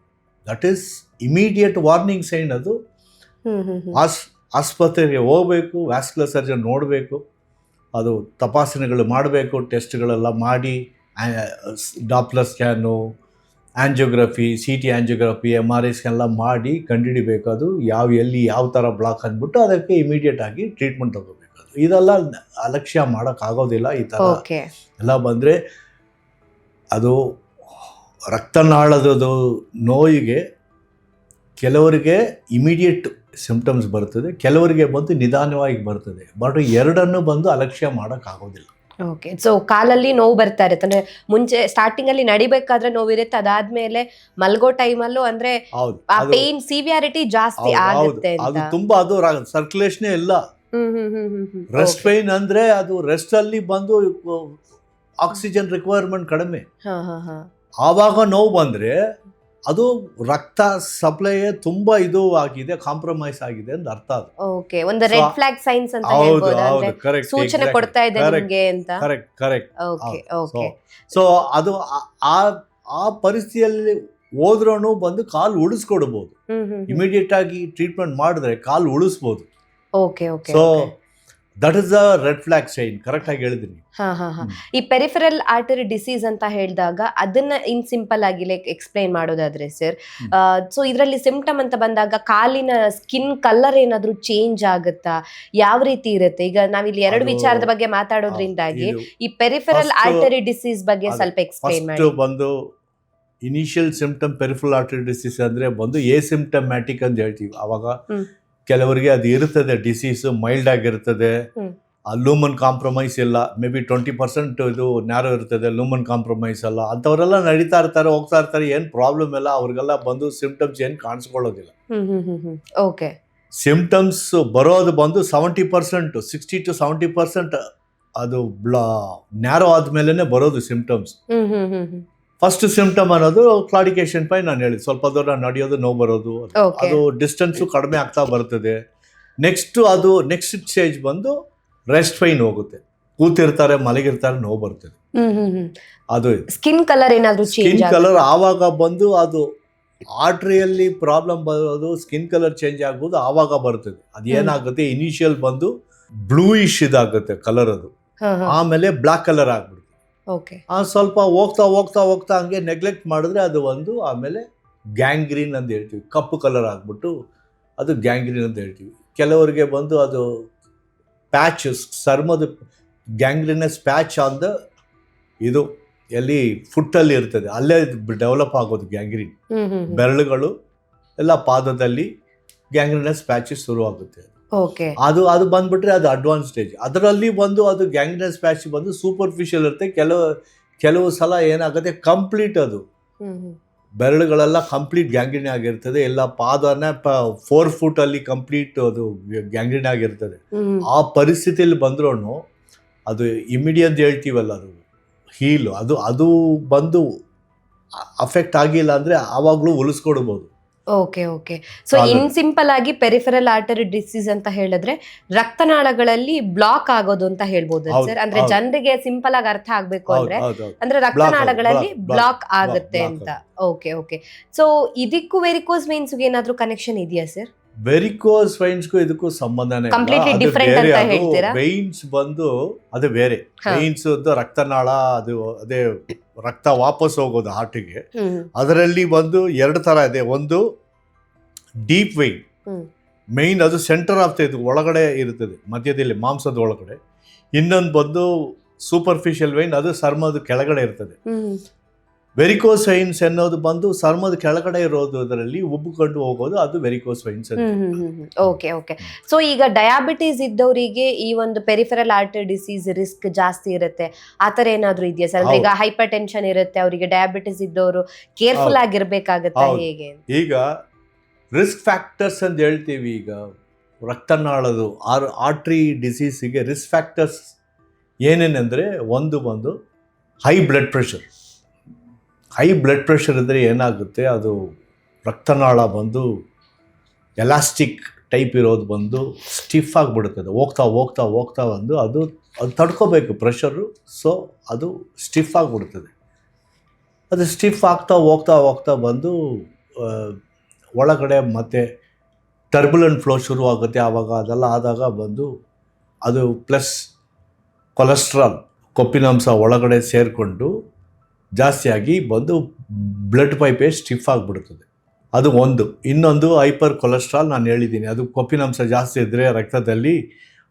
that is immediate warning sign. ಅದು ಆಸ್ಪತ್ರೆಗೆ ಹೋಗಬೇಕು, ವ್ಯಾಸ್ಕ್ಯುಲರ್ ಸರ್ಜನ್ ನೋಡಬೇಕು, ಅದು ತಪಾಸಣೆಗಳು ಮಾಡಬೇಕು, ಟೆಸ್ಟ್ಗಳೆಲ್ಲ ಮಾಡಿ, Doppler scan, angiography, CT angiography, MRI scan ಎಲ್ಲ ಮಾಡಿ ಕಂಡುಹಿಡಿಬೇಕು, ಅದು ಎಲ್ಲಿ ಯಾವ ಥರ ಬ್ಲಾಕ್ ಅಂದ್ಬಿಟ್ಟು ಅದಕ್ಕೆ ಇಮಿಡಿಯೇಟ್ ಆಗಿ ಟ್ರೀಟ್ಮೆಂಟ್ ತಗೋಬೇಕು. ಇದೆಲ್ಲ ಅಲಕ್ಷ್ಯ ಮಾಡೋಕ್ಕಾಗೋದಿಲ್ಲ. ಈ ಥರ ಎಲ್ಲ ಬಂದರೆ ಅದು ರಕ್ತನಾಳದ ನೋವಿಗೆ ಕೆಲವರಿಗೆ ಇಮಿಡಿಯೇಟ್ ಸಿಂಪ್ಟಮ್ಸ್ ಬರ್ತದೆ, ಕೆಲವರಿಗೆ ಬಂದು ನಿಧಾನವಾಗಿ ಬರ್ತದೆ, ಬಟ್ ಎರಡನ್ನು ಬಂದು ಅಲಕ್ಷ್ಯ ಮಾಡೋಕ್ಕಾಗೋದಿಲ್ಲ. ಓಕೆ. ಸೊ ಕಾಲಲ್ಲಿ ನೋವು ಬರ್ತಾ ಇರುತ್ತೆ, ಅಂದ್ರೆ ಮುಂಚೆ ಸ್ಟಾರ್ಟಿಂಗ್ ಅಲ್ಲಿ ನಡಿಬೇಕಾದ್ರೆ ನೋವಿರುತ್ತೆ, ಅದಾದ್ಮೇಲೆ ಮಲ್ಗೋ ಟೈಮಲ್ಲೂ ಅಂದ್ರೆ ಪೇನ್ ಸಿವಿಯಾರಿಟಿ ಜಾಸ್ತಿ ಆಗುತ್ತೆ. ಅದು ತುಂಬಾ ಅದು ಸರ್ಕ್ಯುಲೇಷನ್ ಇಲ್ಲ. ರೆಸ್ಟ್ ಪೇನ್ ಅಂದ್ರೆ ಅದು ರೆಸ್ಟ್ ಅಲ್ಲಿ ಬಂದು ಆಕ್ಸಿಜನ್ ರಿಕ್ವೈರ್ಮೆಂಟ್ ಕಡಿಮೆ, ಆವಾಗ ನೋವು ಬಂದ್ರೆ ಅದು ರಕ್ತ ಸಪ್ಲೈಯೇ ತುಂಬ ಇದು ಆಗಿದೆ, ಕಾಂಪ್ರಮೈಸ್ ಆಗಿದೆ ಅಂತ ಅರ್ಥ. ಅದು ಓಕೆ, ಒಂದು ರೆಡ್ ಫ್ಲಾಗ್ ಸೈನ್ಸ್ ಅಂತ ಹೌದು ಹೇಳ್ಬೋದು, ಅಂದ್ರೆ ಹೌದು ಕರೆಕ್ಟ್ ಸೂಚನೆ ಕೊಡ್ತಾ ಇದೆ ನಿಮ್ಗೆ ಅಂತ. Correct correct. Okay okay. So ಅದು ಆ ಆ ಪರಿಸ್ಥಿತಿಯಲ್ಲಿ ಹೋದ್ರೂ ಬಂದು ಕಾಲು ಉಳಿಸ್ಕೊಡ್ಬೋದು. ಇಮಿಡಿಯೇಟ್ ಆಗಿ ಟ್ರೀಟ್ಮೆಂಟ್ ಮಾಡಿದ್ರೆ ಕಾಲು ಉಳಿಸ್ಬೋದು. Okay okay. So that is the red flag sign. Correct ಆಗಿ ಹೇಳಿದ್ದೀನಿ. ಈ ಪೆರಿಫೆರಲ್ ಆರ್ಟರಿ ಡಿಸೀಸ್ ಅಂತ ಹೇಳಿದಾಗ ಅದನ್ನ ಇನ್ ಸಿಂಪಲ್ ಆಗಿ ಲೈಕ್ ಎಕ್ಸ್ಪ್ಲೈನ್ ಮಾಡೋದಾದ್ರೆ ಸರ್, ಸೊ ಇದರಲ್ಲಿ ಸಿಂಪ್ಟಮ್ ಅಂತ ಬಂದಾಗ ಕಾಲಿನ ಸ್ಕಿನ್ ಕಲರ್ ಏನಾದ್ರೂ ಚೇಂಜ್ ಆಗುತ್ತಾ, ಯಾವ ರೀತಿ ಇರುತ್ತೆ? ಈಗ ನಾವಿಲ್ಲಿ ಎರಡು ವಿಚಾರದ ಬಗ್ಗೆ ಮಾತಾಡೋದ್ರಿಂದಾಗಿ ಈ ಪೆರಿಫೆರಲ್ ಆರ್ಟರಿ ಡಿಸೀಸ್ ಬಗ್ಗೆ ಸ್ವಲ್ಪ ಎಕ್ಸ್ಪ್ಲೈನ್ ಮಾಡಿ. ಬಂದು initial symptom peripheral artery disease ಅಂದ್ರೆ ಬಂದು ಎಸಿಂಪ್ಟಮ್ಯಾಟಿಕ್ ಅಂತ ಹೇಳ್ತೀವಿ. ಅವಾಗ ಕೆಲವರಿಗೆ ಅದು ಇರ್ತದೆ, ಡಿಸೀಸ್ ಮೈಲ್ಡ್ ಆಗಿರ್ತದೆ, ಲೂಮನ್ ಕಾಂಪ್ರಮೈಸ್ ಇಲ್ಲ, ಮೇ ಬಿ 20% ಇದು ನ್ಯಾರೋ ಇರ್ತದೆ, ಲೂಮನ್ ಕಾಂಪ್ರಮೈಸ್ ಅಲ್ಲ. ಅಂಥವರೆಲ್ಲ ನಡೀತಾ ಇರ್ತಾರೆ, ಹೋಗ್ತಾ ಇರ್ತಾರೆ, ಏನು ಪ್ರಾಬ್ಲಮ್ ಇಲ್ಲ, ಅವ್ರಿಗೆಲ್ಲ ಬಂದು ಸಿಂಪ್ಟಮ್ಸ್ ಏನು ಕಾಣಿಸ್ಕೊಳ್ಳೋದಿಲ್ಲ. ಓಕೆ, ಸಿಂಪ್ಟಮ್ಸ್ ಬರೋದು ಬಂದು 70%, 60 to 70% ಅದು ನ್ಯಾರೋ ಆದ್ಮೇಲೆ ಬರೋದು ಸಿಂಪ್ಟಮ್ಸ್. ಫಸ್ಟ್ ಸಿಂಪ್ಟಮ್ ಅನ್ನೋದು ಕ್ಲಾಡಿಕೇಶನ್ ಪೈ ನಾನು ಹೇಳಿದ್ದು, ಸ್ವಲ್ಪ ದೂರ ನಡೆಯೋದು, ನೋವು ಬರೋದು, ಅದು ಡಿಸ್ಟೆನ್ಸು ಕಡಿಮೆ ಆಗ್ತಾ ಬರ್ತದೆ. ನೆಕ್ಸ್ಟ್ ಸ್ಟೇಜ್ ಬಂದು ರೆಸ್ಟ್ ಪೈನ್ ಹೋಗುತ್ತೆ, ಕೂತಿರ್ತಾರೆ, ಮಲಗಿರ್ತಾರೆ, ನೋವು ಬರ್ತದೆ. ಅದು ಸ್ಕಿನ್ ಕಲರ್ ಏನಾದ್ರು ಸ್ಕಿನ್ ಕಲರ್ ಆವಾಗ ಬಂದು ಅದು ಆರ್ಟ್ರಿಯಲ್ಲಿ ಪ್ರಾಬ್ಲಮ್ ಬರೋದು, ಸ್ಕಿನ್ ಕಲರ್ ಚೇಂಜ್ ಆಗ್ಬೋದು, ಆವಾಗ ಬರ್ತದೆ. ಅದೇನಾಗುತ್ತೆ, ಇನಿಷಿಯಲ್ ಬಂದು ಬ್ಲೂಯಿಶ್ ಇದಾಗುತ್ತೆ ಕಲರ್, ಅದು ಆಮೇಲೆ ಬ್ಲಾಕ್ ಕಲರ್ ಆಗ್ಬಿಡುತ್ತೆ. ಸ್ವಲ್ಪ ಹೋಗ್ತಾ ಹೋಗ್ತಾ ಹೋಗ್ತಾ ಹಂಗೆ ನೆಗ್ಲೆಕ್ಟ್ ಮಾಡಿದ್ರೆ ಅದು ಒಂದು ಆಮೇಲೆ ಗ್ಯಾಂಗ್ರೀನ್ ಅಂತ ಹೇಳ್ತೀವಿ, ಕಪ್ಪು ಕಲರ್ ಆಗ್ಬಿಟ್ಟು ಅದು ಗ್ಯಾಂಗ್ರೀನ್ ಅಂತ ಹೇಳ್ತೀವಿ. ಕೆಲವರಿಗೆ ಬಂದು ಅದು ಪ್ಯಾಚ್, ಚರ್ಮದ ಗ್ಯಾಂಗ್ರೀನಸ್ ಪ್ಯಾಚ್ ಆನ್ ದ ಇದು ಎಲ್ಲಿ ಫುಟ್ಟಲ್ಲಿ ಇರ್ತದೆ, ಅಲ್ಲೇ ಡೆವಲಪ್ ಆಗೋದು ಗ್ಯಾಂಗ್ರೀನ್. ಬೆರಳುಗಳು ಎಲ್ಲ ಪಾದದಲ್ಲಿ ಗ್ಯಾಂಗ್ರೀನಸ್ ಪ್ಯಾಚಸ್ ಶುರು ಆಗುತ್ತೆ. ಅದು ಬಂದ್ಬಿಟ್ರೆ ಅದು ಅಡ್ವಾನ್ಸ್ ಸ್ಟೇಜ್. ಅದರಲ್ಲಿ ಬಂದು ಅದು ಗ್ಯಾಂಗ್ರೀನಸ್ ಪ್ಯಾಚ್ ಬಂದು ಸೂಪರ್ಫಿಷಿಯಲ್ ಇರುತ್ತೆ. ಕೆಲವು ಸಲ ಏನಾಗುತ್ತೆ, ಕಂಪ್ಲೀಟ್ ಅದು ಬೆರಳುಗಳೆಲ್ಲ ಕಂಪ್ಲೀಟ್ ಗ್ಯಾಂಗ್ರೀನ್ ಆಗಿರ್ತದೆ, ಎಲ್ಲ ಪಾದನ 4 foot ಅಲ್ಲಿ ಕಂಪ್ಲೀಟ್ ಅದು ಗ್ಯಾಂಗ್ರೀನ್ ಆಗಿರ್ತದೆ. ಆ ಪರಿಸ್ಥಿತಿಯಲ್ಲಿ ಬಂದ್ರೂ ಅದು ಇಮಿಡಿಯೇಟ್ ಹೇಳ್ತೀವಲ್ಲ, ಅದು ಹೀಲ್, ಅದು ಬಂದು ಅಫೆಕ್ಟ್ ಆಗಿಲ್ಲ ಅಂದ್ರೆ ಆವಾಗಲೂ ಉಳಿಸ್ಕೊಡ್ಬೋದು. Okay okay. So in simple ಆಗಿ ಪೆರಿಫೆರಲ್ ಆರ್ಟರಿ ಡಿಸೀಸ್ ಅಂತ ಹೇಳಿದ್ರೆ ರಕ್ತನಾಳಗಳಲ್ಲಿ ಬ್ಲಾಕ್ ಆಗೋದು ಅಂತ ಹೇಳ್ಬೋದು ಸರ್. ಅಂದ್ರೆ ಜನರಿಗೆ ಸಿಂಪಲ್ ಆಗಿ ಅರ್ಥ ಆಗ್ಬೇಕು ಅಂದ್ರೆ ರಕ್ತನಾಳಗಳಲ್ಲಿ ಬ್ಲಾಕ್ ಆಗುತ್ತೆ ಅಂತ. Okay okay. ಸೊ ಇದಕ್ಕೂ ವೆರಿಕೋಸ್ ವೇನ್ಸ್ ಏನಾದ್ರೂ ಕನೆಕ್ಷನ್ ಇದೆಯಾ ಸರ್? ವೆರಿಕೋಸ್ ವೈನ್ಸ್ಗೂ ಇದಕ್ಕೂ ಸಂಬಂಧನೇ ಇಲ್ಲ. ವೈನ್ಸ್ ಬಂದು ಅದು ಬೇರೆ. ವೈನ್ಸ್ ರಕ್ತನಾಳ, ಅದು ಅದೇ ರಕ್ತ ವಾಪಸ್ ಹೋಗೋದು ಹಾರ್ಟಿಗೆ. ಅದರಲ್ಲಿ ಬಂದು 2 ಥರ ಇದೆ. ಒಂದು ಡೀಪ್ ವೈನ್, ಮೈನ್ ಅದು ಸೆಂಟರ್ ಆಫ್ ಇದು ಒಳಗಡೆ ಇರ್ತದೆ, ಮಧ್ಯದಲ್ಲಿ ಮಾಂಸದ ಒಳಗಡೆ. ಇನ್ನೊಂದು ಬಂದು ಸೂಪರ್ಫಿಷಿಯಲ್ ವೈನ್, ಅದು ಚರ್ಮದ ಕೆಳಗಡೆ ಇರ್ತದೆ. ವೆರಿಕೋಸ್ ವೈನ್ಸ್ ಅನ್ನೋದು ಬಂದು ಚರ್ಮದ ಕೆಳಗಡೆ ಇರೋದು, ಅದರಲ್ಲಿ ಉಬ್ಬಿಕೊಂಡು ಹೋಗೋದು, ಅದು varicose wines. Okay okay. So ಈಗ ಡಯಾಬಿಟೀಸ್ ಇದ್ದವರಿಗೆ ಈ ಒಂದು ಪೆರಿಫೆರಲ್ ಆರ್ಟರಿ ಡಿಸೀಸ್ ರಿಸ್ಕ್ ಜಾಸ್ತಿ ಇರುತ್ತೆ, ಆತರ ಏನಾದ್ರು ಇದೆಯಾ ಸರ್? ಈಗ ಹೈಪರ್ ಟೆನ್ಷನ್ ಇರುತ್ತೆ, ಅವರಿಗೆ ಡಯಾಬಿಟೀಸ್ ಇದ್ದವರು ಕೇರ್ಫುಲ್ ಆಗಿರ್ಬೇಕಾಗತ್ತಾ, ಹೇಗೆ? ಈಗ ರಿಸ್ಕ್ ಫ್ಯಾಕ್ಟರ್ಸ್ ಅಂತ ಹೇಳ್ತೀವಿ. ಈಗ ರಕ್ತನಾಳದು ಆರ್ಟ್ರಿ ಡಿಸೀಸಿಗೆ ರಿಸ್ಕ್ ಫ್ಯಾಕ್ಟರ್ಸ್ ಏನೇನೆಂದರೆ, ಒಂದು ಬಂದು ಹೈ ಬ್ಲಡ್ ಪ್ರೆಷರ್ ಇದ್ದರೆ ಏನಾಗುತ್ತೆ, ಅದು ರಕ್ತನಾಳ ಬಂದು ಎಲಾಸ್ಟಿಕ್ ಟೈಪ್ ಇರೋದು ಬಂದು ಸ್ಟಿಫ್ ಆಗಿಬಿಡುತ್ತದೆ. ಹೋಗ್ತಾ ಹೋಗ್ತಾ ಹೋಗ್ತಾ ಬಂದು ಅದು ತಡ್ಕೋಬೇಕು ಪ್ರೆಷರು, ಸೊ ಅದು ಸ್ಟಿಫ್ ಆಗಿಬಿಡ್ತದೆ. ಅದು ಸ್ಟಿಫ್ ಆಗ್ತಾ ಹೋಗ್ತಾ ಹೋಗ್ತಾ ಬಂದು ಒಳಗಡೆ ಮತ್ತೆ ಟರ್ಬುಲೆಂಟ್ ಫ್ಲೋ ಶುರುವಾಗುತ್ತೆ. ಆವಾಗ ಅದೆಲ್ಲ ಆದಾಗ ಬಂದು ಅದು ಪ್ಲಸ್ ಕೊಲೆಸ್ಟ್ರಾಲ್, ಕೊಬ್ಬಿನಾಂಶ ಒಳಗಡೆ ಸೇರಿಕೊಂಡು ಜಾಸ್ತಿಯಾಗಿ ಬಂದು ಬ್ಲಡ್ ಪೈಪೇ ಸ್ಟಿಫ್ ಆಗಿಬಿಡ್ತದೆ. ಅದು ಒಂದು. ಇನ್ನೊಂದು ಹೈಪರ್ ಕೊಲೆಸ್ಟ್ರಾಲ್, ನಾನು ಹೇಳಿದ್ದೀನಿ, ಅದು ಕೊಬ್ಬಿನಾಂಶ ಜಾಸ್ತಿ ಇದ್ದರೆ ರಕ್ತದಲ್ಲಿ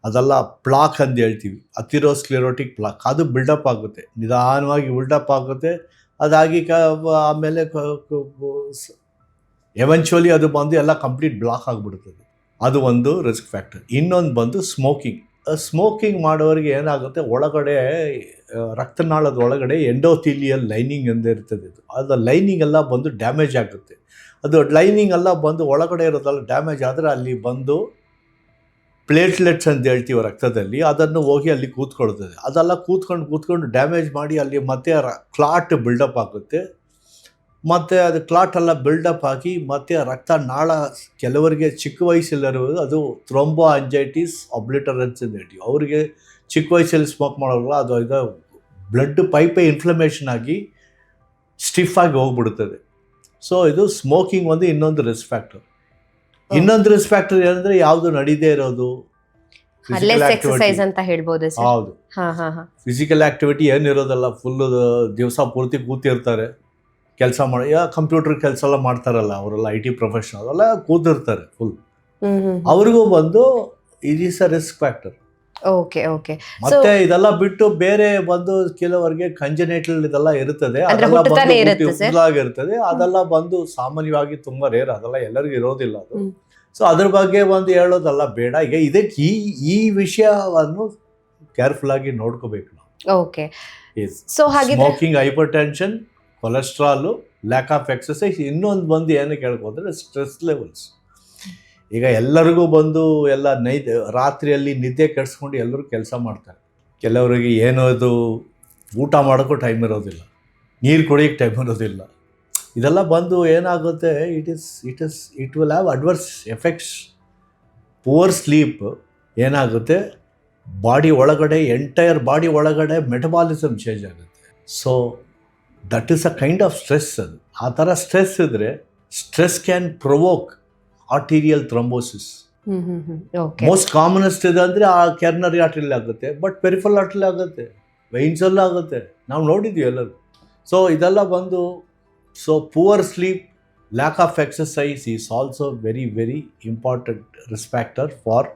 ಅದೆಲ್ಲ ಪ್ಲಾಕ್ ಅಂತ ಹೇಳ್ತೀವಿ, ಅಥಿರೋಸ್ಕ್ಲೆರೋಟಿಕ್ ಪ್ಲಾಕ್. ಅದು ಬಿಲ್ಡಪ್ ಆಗುತ್ತೆ, ನಿಧಾನವಾಗಿ ಬಿಲ್ಡಪ್ ಆಗುತ್ತೆ. ಅದಾಗಿ ಆಮೇಲೆ ಎವೆಂಚುವಲಿ ಅದು ಬಂದು ಎಲ್ಲ ಕಂಪ್ಲೀಟ್ ಬ್ಲಾಕ್ ಆಗಿಬಿಡ್ತದೆ. ಅದು ಒಂದು ರಿಸ್ಕ್ ಫ್ಯಾಕ್ಟರ್. ಇನ್ನೊಂದು ಬಂದು ಸ್ಮೋಕಿಂಗ್ ಮಾಡೋರಿಗೆ ಏನಾಗುತ್ತೆ, ಒಳಗಡೆ ರಕ್ತನಾಳದ ಒಳಗಡೆ ಎಂಡೋಥೀಲಿಯಲ್ ಲೈನಿಂಗ್ ಅಂತ ಇರ್ತದೆ. ಅದು ಲೈನಿಂಗ್ ಎಲ್ಲ ಬಂದು ಡ್ಯಾಮೇಜ್ ಆಗುತ್ತೆ. ಅದು ಲೈನಿಂಗ್ ಎಲ್ಲ ಬಂದು ಒಳಗಡೆ ಇರೋದೆಲ್ಲ ಡ್ಯಾಮೇಜ್ ಆದರೆ ಅಲ್ಲಿ ಬಂದು ಪ್ಲೇಟ್ಲೆಟ್ಸ್ ಅಂತ ಹೇಳ್ತೀವಿ ರಕ್ತದಲ್ಲಿ, ಅದನ್ನು ಹೋಗಿ ಅಲ್ಲಿ ಕೂತ್ಕೊಳ್ತದೆ. ಅದೆಲ್ಲ ಕೂತ್ಕೊಂಡು ಡ್ಯಾಮೇಜ್ ಮಾಡಿ ಅಲ್ಲಿ ಮತ್ತೆ ಕ್ಲಾಟ್ ಬಿಲ್ಡಪ್ ಆಗುತ್ತೆ. ಮತ್ತು ಅದು ಕ್ಲಾಟ್ ಎಲ್ಲ ಬಿಲ್ಡಪ್ ಆಗಿ ಮತ್ತು ರಕ್ತನಾಳ ಕೆಲವರಿಗೆ ಚಿಕ್ಕ ವಯಸ್ಸಲ್ಲಿರುವುದು ಅದು ಥ್ರೋಂಬೋ ಅಂಜೈಟಿಸ್ ಒಬ್ಲಿಟರೆನ್ಸ್ ಅಂತ ಹೇಳ್ತೀವಿ. ಅವರಿಗೆ ಚಿಕ್ಕ ವಯಸ್ಸಲ್ಲಿ ಸ್ಮೋಕ್ ಮಾಡೋಲ್ಲ, ಅದು ಇದು ಬ್ಲಡ್ ಪೈಪೇ ಇನ್ಫ್ಲಮೇಷನ್ ಆಗಿ ಸ್ಟಿಫ್ ಆಗಿ ಹೋಗ್ಬಿಡ್ತದೆ. ಸೊ ಇದು ಸ್ಮೋಕಿಂಗ್ ಒಂದು ಇನ್ನೊಂದು ರಿಸ್ಕ್ ಫ್ಯಾಕ್ಟರ್. ಇನ್ನೊಂದು ರಿಸ್ಕ್ ಫ್ಯಾಕ್ಟರ್ ಏನಂದರೆ ಯಾವುದು ನಡೀದೇ ಇರೋದು, ಎಕ್ಸರ್ಸೈಸ್ ಅಂತ ಹೇಳ್ಬೋದು ಸರ್. ಹೌದು, ಫಿಸಿಕಲ್ ಆಕ್ಟಿವಿಟಿ ಏನಿರೋದಲ್ಲ, ಫುಲ್ ದಿವಸ ಪೂರ್ತಿ ಕೂತಿರ್ತಾರೆ, ಕೆಲಸ ಮಾಡಿ ಕಂಪ್ಯೂಟರ್ ಕೆಲಸ ಎಲ್ಲ ಮಾಡ್ತಾರಲ್ಲ ಅವರೆಲ್ಲ, IT ಪ್ರೊಫೆಷನಲ್ ಎಲ್ಲ ಕೂತಿರ್ತಾರೆ ಫುಲ್, ಅವ್ರಿಗೂ ಬಂದು it is a risk factor. Okay okay. ಮತ್ತೆ ಇದೆಲ್ಲ ಬಿಟ್ಟು ಬೇರೆ ಬಂದು ಕೆಲವರಿಗೆ ಕಂಜನೇಟಲ್ ಇದೆಲ್ಲ ಇರ್ತದೆ, ಅದೆಲ್ಲ ಇರ್ತದೆ, ಅದೆಲ್ಲ ಬಂದು ಸಾಮಾನ್ಯವಾಗಿ ತುಂಬಾ ರೇರ್, ಅದೆಲ್ಲ ಎಲ್ಲರಿಗೂ ಇರೋದಿಲ್ಲ ಅದು. ಸೊ ಅದ್ರ ಬಗ್ಗೆ ಒಂದು ಹೇಳೋದಲ್ಲ ಬೇಡ. ಈಗ ಇದಕ್ಕೆ ಈ ವಿಷಯವನ್ನು ಕೇರ್ಫುಲ್ ಆಗಿ ನೋಡ್ಕೋಬೇಕು ನಾವು. ಓಕೆ. ಸೊ ಹಾಗೆ smoking, hypertension, cholesterol, lack of exercise, ಇನ್ನೊಂದು ಬಂದು ಏನಕ್ಕೆ ಹೇಳ್ಬೋದ್ರೆ ಸ್ಟ್ರೆಸ್ ಲೆವೆಲ್ಸ್. ಈಗ ಎಲ್ಲರಿಗೂ ಬಂದು ಎಲ್ಲ ರಾತ್ರಿಯಲ್ಲಿ ನಿದ್ದೆ ಕೆಡಿಸ್ಕೊಂಡು ಎಲ್ಲರೂ ಕೆಲಸ ಮಾಡ್ತಾರೆ. ಕೆಲವರಿಗೆ ಏನೋದು ಊಟ ಮಾಡೋಕ್ಕೂ ಟೈಮ್ ಇರೋದಿಲ್ಲ, ನೀರು ಕುಡಿಯೋಕ್ಕೆ ಟೈಮ್ ಇರೋದಿಲ್ಲ. ಇದೆಲ್ಲ ಬಂದು ಏನಾಗುತ್ತೆ, it will have adverse effects. Poor sleep ಏನಾಗುತ್ತೆ, ಬಾಡಿ ಒಳಗಡೆ, ಎಂಟೈರ್ ಬಾಡಿ ಒಳಗಡೆ ಮೆಟಬಾಲಿಸಮ್ ಚೇಂಜ್ ಆಗುತ್ತೆ. So that is a kind of stress. ಅದು ಆ ಥರ ಸ್ಟ್ರೆಸ್ ಇದ್ದರೆ stress can provoke arterial thrombosis. Most commonest ಇದೆ ಅಂದರೆ ಆ ಕೆರ್ನರಿ ಆರ್ಟರಿ ಆಗುತ್ತೆ, ಬಟ್ ಪೆರಿಫಲ್ ಆರ್ಟರಿ ಆಗುತ್ತೆ, ವೈನ್ಸಲ್ಲೂ ಆಗುತ್ತೆ, ನಾವು ನೋಡಿದ್ವಿ ಎಲ್ಲರೂ. ಸೊ ಇದೆಲ್ಲ ಬಂದು, so poor sleep, lack of exercise is also very very important risk factor for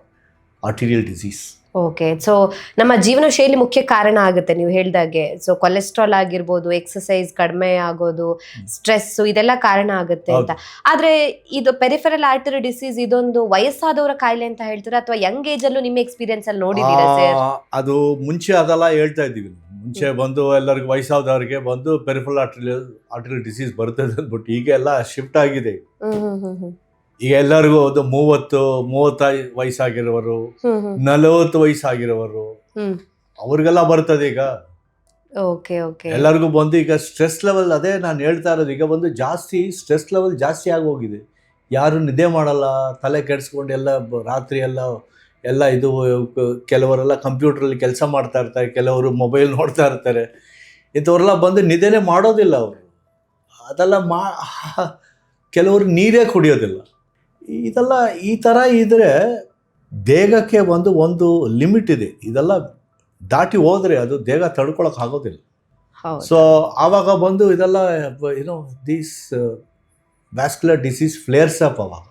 arterial disease. Okay. So ನಮ್ಮ ಜೀವನ ಶೈಲಿ ಮುಖ್ಯ ಕಾರಣ ಆಗುತ್ತೆ ನೀವು ಹೇಳ್ದಾಗೆ. ಸೊ ಕೊಲೆಸ್ಟ್ರಾಲ್ ಆಗಿರ್ಬೋದು, ಎಕ್ಸಸೈಸ್ ಕಡಿಮೆ ಆಗೋದು, ಸ್ಟ್ರೆಸ್, ಇದೆಲ್ಲ ಕಾರಣ ಆಗುತ್ತೆ ಅಂತ. ಆದ್ರೆ ಇದು ಪೆರಿಫೆರಲ್ ಆರ್ಟರಿ ಡಿಸೀಸ್ ಇದೊಂದು ವಯಸ್ಸಾದವರ ಕಾಯಿಲೆ ಅಂತ ಹೇಳ್ತಾರೆ, ಅಥವಾ ಯಂಗ್ ಏಜ್ ಅಲ್ಲೂ ನಿಮ್ಮ ಎಕ್ಸ್ಪೀರಿಯನ್ಸ್ ಅಲ್ಲಿ ನೋಡಿದ್ದೀರಾ ಸರ್? ಅದು ಮುಂಚೆ ಅದೆಲ್ಲ ಹೇಳ್ತಾ ಇದ್ದೀವಿ. ಮುಂಚೆ ಬಂದು ಎಲ್ಲರಿಗೂ ವಯಸ್ಸಾದವರಿಗೆ ಬಂದು ಪೆರಿಫೆರಲ್ ಆರ್ಟರಿ ಡಿಸೀಸ್ ಬರ್ತದೆ ಅಂದ್ಬಿಟ್ಟು, ಈಗ ಎಲ್ಲ ಶಿಫ್ಟ್ ಆಗಿದೆ. ಈಗ ಎಲ್ಲರಿಗೂ ಒಂದು 30 ವಯಸ್ಸಾಗಿರೋರು, 40 ವಯಸ್ಸಾಗಿರೋರು, ಅವ್ರಿಗೆಲ್ಲ ಬರ್ತದೆ ಈಗ. ಎಲ್ಲರಿಗೂ ಬಂದು ಈಗ ಸ್ಟ್ರೆಸ್ ಲೆವೆಲ್, ಅದೇ ನಾನು ಹೇಳ್ತಾ ಇರೋದು, ಈಗ ಬಂದು ಜಾಸ್ತಿ ಸ್ಟ್ರೆಸ್ ಲೆವೆಲ್ ಜಾಸ್ತಿ ಆಗಿ ಹೋಗಿದೆ. ಯಾರು ನಿದ್ದೆ ಮಾಡಲ್ಲ, ತಲೆ ಕೆಡಿಸ್ಕೊಂಡು ಎಲ್ಲ ರಾತ್ರಿ ಎಲ್ಲ ಇದು, ಕೆಲವರೆಲ್ಲ ಕಂಪ್ಯೂಟ್ರಲ್ಲಿ ಕೆಲಸ ಮಾಡ್ತಾ ಇರ್ತಾರೆ, ಕೆಲವರು ಮೊಬೈಲ್ ನೋಡ್ತಾ ಇರ್ತಾರೆ. ಇಂಥವ್ರೆಲ್ಲ ಬಂದು ನಿದ್ದೆನೇ ಮಾಡೋದಿಲ್ಲ ಅವರು. ಅದೆಲ್ಲ ಕೆಲವರು ನೀರೇ ಕುಡಿಯೋದಿಲ್ಲ. ಇದೆಲ್ಲ ಈ ಥರ ಇದ್ದರೆ ದೇಹಕ್ಕೆ ಒಂದು ಲಿಮಿಟ್ ಇದೆ. ಇದೆಲ್ಲ ದಾಟಿ ಹೋದರೆ ಅದು ದೇಹ ತಡ್ಕೊಳಕ್ಕೆ ಆಗೋದಿಲ್ಲ. ಸೊ ಆವಾಗ ಬಂದು ಇದೆಲ್ಲ these vascular disease flares up ಅವಾಗ.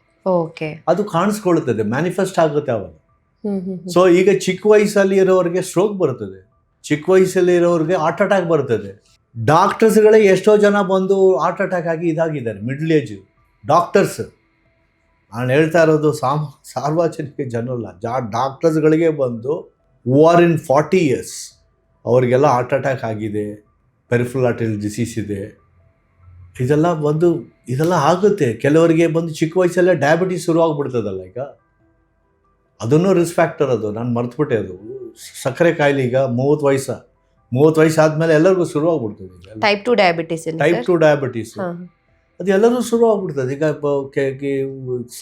ಅದು ಕಾಣಿಸ್ಕೊಳ್ತದೆ, ಮ್ಯಾನಿಫೆಸ್ಟ್ ಆಗುತ್ತೆ ಅವಾಗ. ಸೊ ಈಗ ಚಿಕ್ಕ ವಯಸ್ಸಲ್ಲಿ ಇರೋರಿಗೆ ಸ್ಟ್ರೋಕ್ ಬರ್ತದೆ, ಚಿಕ್ಕ ವಯಸ್ಸಲ್ಲಿ ಇರೋರಿಗೆ ಹಾರ್ಟ್ ಅಟ್ಯಾಕ್ ಬರ್ತದೆ. ಡಾಕ್ಟರ್ಸ್ಗಳೇ ಎಷ್ಟೋ ಜನ ಬಂದು ಹಾರ್ಟ್ ಅಟ್ಯಾಕ್ ಆಗಿ ಇದಾಗಿದ್ದಾರೆ, ಮಿಡ್ಲ್ ಏಜ್ ಡಾಕ್ಟರ್ಸ್. ನಾನು ಹೇಳ್ತಾ ಇರೋದು ಸಾರ್ವಜನಿಕ ಜನರಲ್ಲ, ಡಾಕ್ಟರ್ಸ್ಗಳಿಗೆ ಬಂದು ಹೂ ಆರ್ ಇನ್ 40 years ಅವರಿಗೆಲ್ಲ ಹಾರ್ಟ್ ಅಟ್ಯಾಕ್ ಆಗಿದೆ, ಪೆರಿಫೆರಲ್ ಆರ್ಟರಿ ಡಿಸೀಸ್ ಇದೆ. ಇದೆಲ್ಲ ಆಗುತ್ತೆ. ಕೆಲವರಿಗೆ ಬಂದು ಚಿಕ್ಕ ವಯಸ್ಸಲ್ಲೇ ಡಯಾಬಿಟೀಸ್ ಶುರುವಾಗ್ಬಿಡ್ತದಲ್ಲ, ಈಗ ಅದನ್ನು ರಿಸ್ಕ್ ಫ್ಯಾಕ್ಟರ್. ಅದು ನಾನು ಮರ್ತುಬಿಟ್ಟೆ. ಅದು ಸಕ್ಕರೆ ಕಾಯಿಲೆ ಈಗ 30 ವಯಸ್ಸಾದ್ಮೇಲೆ ಎಲ್ಲರಿಗೂ ಶುರುವಾಗ್ಬಿಡ್ತದೆ. ಟೈಪ್ 2 ಡಯಾಬಿಟೀಸ್ ಅದು ಎಲ್ಲರೂ ಶುರು ಆಗ್ಬಿಡ್ತದೆ. ಈಗ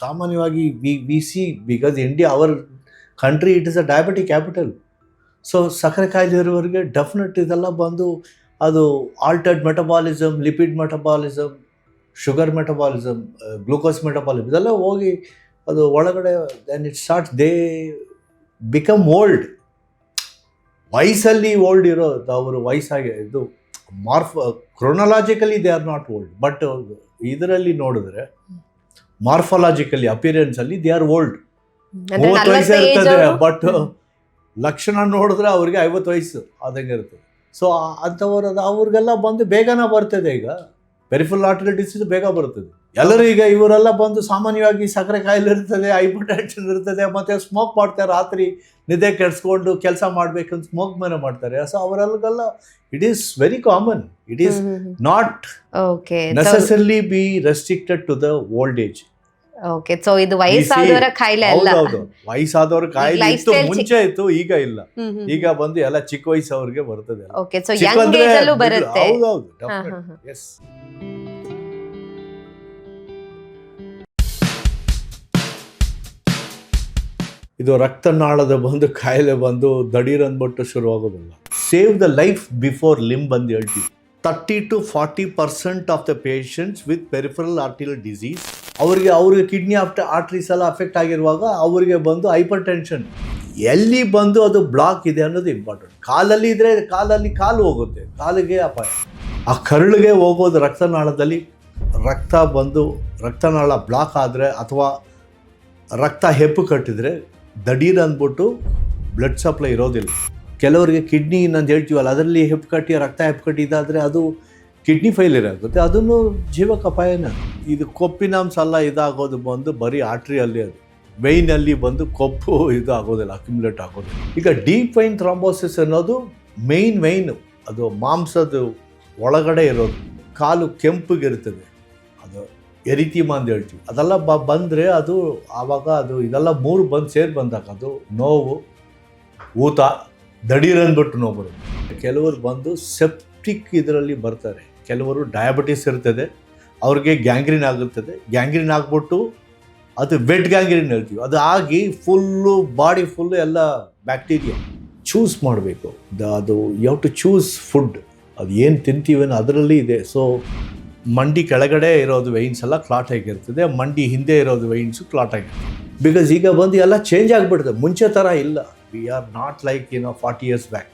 ಸಾಮಾನ್ಯವಾಗಿ we see, because India, our country, it is a diabetic capital. So ಸಕ್ಕರೆ ಕಾಯಿಲೆ ಇರೋರಿಗೆ ಡೆಫಿನೆಟ್ ಇದೆಲ್ಲ ಬಂದು ಅದು altered metabolism, lipid metabolism, sugar metabolism, glucose metabolism, ಇದೆಲ್ಲ ಹೋಗಿ ಅದು ಒಳಗಡೆ then it starts, they become old. ವಯಸ್ಸಲ್ಲಿ ಓಲ್ಡ್ ಇರೋದು ಅವರು, ವಯಸ್ಸಾಗಿ ಇದು chronologically they are not old, but ಇದರಲ್ಲಿ ನೋಡಿದ್ರೆ ಮಾರ್ಫಾಲಜಿಕಲಿ ಅಪಿಯರೆನ್ಸ್ ಅಲ್ಲಿ ದೇ ಆರ್ ಓಲ್ಡ್. 30 ವಯಸ್ಸು ಇರ್ತದೆ, ಬಟ್ ಲಕ್ಷಣ ನೋಡಿದ್ರೆ ಅವ್ರಿಗೆ 50 ವಯಸ್ಸು ಆದಂಗೆ ಇರ್ತದೆ. ಸೊ ಅಂಥವ್ರು ಅವ್ರಿಗೆಲ್ಲ ಬಂದು ಬೇಗನ ಬರ್ತದೆ. ಈಗ ಪೆರಿಫೆರಲ್ ಆರ್ಟರಿ ಡಿಸೀಸ್ ಬೇಗ ಬರ್ತದೆ. ಎಲ್ಲರೂ ಈಗ ಇವರೆಲ್ಲ ಬಂದು ಸಾಮಾನ್ಯವಾಗಿ ಸಕ್ಕರೆ ಕಾಯಿಲೆ ಇರ್ತದೆ, ಹೈಪರ್ ಟೆನ್ಷನ್ ಇರ್ತದೆ, ಮತ್ತು ಸ್ಮೋಕ್ ಮಾಡ್ತಾರೆ, ರಾತ್ರಿ ನಿದ್ದೆ ಕೆಡಿಸ್ಕೊಂಡು ಕೆಲಸ ಮಾಡಬೇಕಂತ ಸ್ಮೋಕ್ ಮೇಲೆ ಮಾಡ್ತಾರೆ. ಸೊ ಅವರೆಲ್ಲ it is very common. It is not necessarily be restricted to the old age. Okay. So ಇದು ವಯಸ್ಸಾದವರ ಕಾಯಿಲೆ ಅಲ್ಲ. ಹೌದು, ವಯಸ್ಸಾದವರ ಕಾಯಿಲೆ ಇತ್ತು, ಮುಂಚೆ ಇತ್ತು, ಈಗ ಇಲ್ಲ. ಈಗ ಬಂದು ಎಲ್ಲ ಚಿಕ್ಕ ವಯಸ್ಸವ್ರಿಗೆ ಬರ್ತದೆ. ಓಕೆ. ಸೊ ಯಂಗ್ ಏಜ್ ಅಲ್ಲೂ ಬರುತ್ತೆ. ಹೌದೌದು, ಎಸ್. ಇದು ರಕ್ತನಾಳದ ಬಂದು ಕಾಯಿಲೆ ಬಂದು ದಡೀರ್ ಅಂದ್ಬಿಟ್ಟು ಶುರು ಆಗೋದಿಲ್ಲ. Save the life before limb ಅಂತ ಹೇಳ್ತೀವಿ. 30-40% of the patients with peripheral arterial disease ಅವ್ರಿಗೆ ಕಿಡ್ನಿ ಆರ್ಟ್ರೀಸ್ ಎಲ್ಲ ಅಫೆಕ್ಟ್ ಆಗಿರುವಾಗ ಅವರಿಗೆ ಬಂದು ಹೈಪರ್ ಟೆನ್ಷನ್ ಎಲ್ಲಿ ಬಂದು ಅದು ಬ್ಲಾಕ್ ಇದೆ ಅನ್ನೋದು ಇಂಪಾರ್ಟೆಂಟ್. ಕಾಲಲ್ಲಿ ಇದ್ರೆ ಕಾಲು ಹೋಗುತ್ತೆ, ಕಾಲಿಗೆ ಅಪಾಯ. ಆ ಕರುಳಿಗೆ ಹೋಗೋದು ರಕ್ತನಾಳದಲ್ಲಿ ರಕ್ತ ಬಂದು ರಕ್ತನಾಳ ಬ್ಲಾಕ್ ಆದರೆ ಅಥವಾ ರಕ್ತ ಹೆಪ್ಪು ಕಟ್ಟಿದರೆ ದಡೀರ್ ಅಂದ್ಬಿಟ್ಟು ಬ್ಲಡ್ ಸಪ್ಲೈ ಇರೋದಿಲ್ಲ. ಕೆಲವರಿಗೆ ಕಿಡ್ನಿ ನಂದು ಹೇಳ್ತೀವಲ್ಲ ಅದರಲ್ಲಿ ರಕ್ತ ಹೆಪ್ಪು ಕಟ್ಟಿದ್ದಾದರೆ ಅದು ಕಿಡ್ನಿ ಫೈಲಿಯರ್ ಆಗುತ್ತೆ, ಅದನ್ನು ಜೀವಕ್ಕೆ ಅಪಾಯನ. ಇದು ಕೊಪ್ಪಿನಾಂಶ ಎಲ್ಲ ಇದಾಗೋದು ಬಂದು ಬರೀ ಆರ್ಟ್ರಿಯಲ್ಲಿ, ಅದು ವೆಯ್ನಲ್ಲಿ ಬಂದು ಕೊಪ್ಪು ಇದು ಆಗೋದಿಲ್ಲ, ಅಕ್ಯುಮುಲೇಟ್ ಆಗೋದಿಲ್ಲ. ಈಗ ಡೀಪ್ ವೈನ್ ಥ್ರಾಂಬೋಸಿಸ್ ಅನ್ನೋದು ವೆಯ್ನು, ಅದು ಮಾಂಸದ ಒಳಗಡೆ ಇರೋದು. ಕಾಲು ಕೆಂಪಗಿರ್ತದೆ, ಅದು ಎರಿತೀಮ ಅಂತ ಹೇಳ್ತೀವಿ. ಅದೆಲ್ಲ ಬಂದರೆ ಅದು ಆವಾಗ ಅದು ಇದೆಲ್ಲ ಮೂರು ಬಂದಾಗ ಅದು ನೋವು, ಊತ, ದಡೀರ್ ಅಂದ್ಬಿಟ್ಟು ನೋವು ಬರುತ್ತೆ. ಕೆಲವರು ಬಂದು ಸೆಪ್ಟಿಕ್ ಇದರಲ್ಲಿ ಬರ್ತಾರೆ, ಕೆಲವರು ಡಯಾಬಿಟಿಸ್ ಇರ್ತದೆ, ಅವ್ರಿಗೆ ಗ್ಯಾಂಗ್ರೀನ್ ಆಗುತ್ತದೆ. ಗ್ಯಾಂಗ್ರೀನ್ ಆಗ್ಬಿಟ್ಟು ಅದು ವೆಟ್ ಗ್ಯಾಂಗ್ರೀನ್ ಹೇಳ್ತೀವಿ. ಅದು ಆಗಿ ಫುಲ್ಲು ಬಾಡಿ ಫುಲ್ಲು ಎಲ್ಲ ಬ್ಯಾಕ್ಟೀರಿಯಾ. ಚೂಸ್ ಮಾಡಬೇಕು, ಅದು you have to choose food. ಅದು ಏನು ತಿಂತೀವೇನೋ ಅದರಲ್ಲಿ ಇದೆ. ಸೊ ಮಂಡಿ ಕೆಳಗಡೆ ಇರೋದು ವೈನ್ಸ್ ಎಲ್ಲ ಕ್ಲಾಟ್ ಆಗಿರ್ತದೆ, ಮಂಡಿ ಹಿಂದೆ ಇರೋದು ವೈನ್ಸು ಕ್ಲಾಟ್ ಆಗಿರ್ತದೆ. ಬಿಕಾಸ್ ಈಗ ಬಂದು ಎಲ್ಲ ಚೇಂಜ್ ಆಗಿಬಿಡ್ತದೆ, ಮುಂಚೆ ಥರ ಇಲ್ಲ. We are not like 40 years back.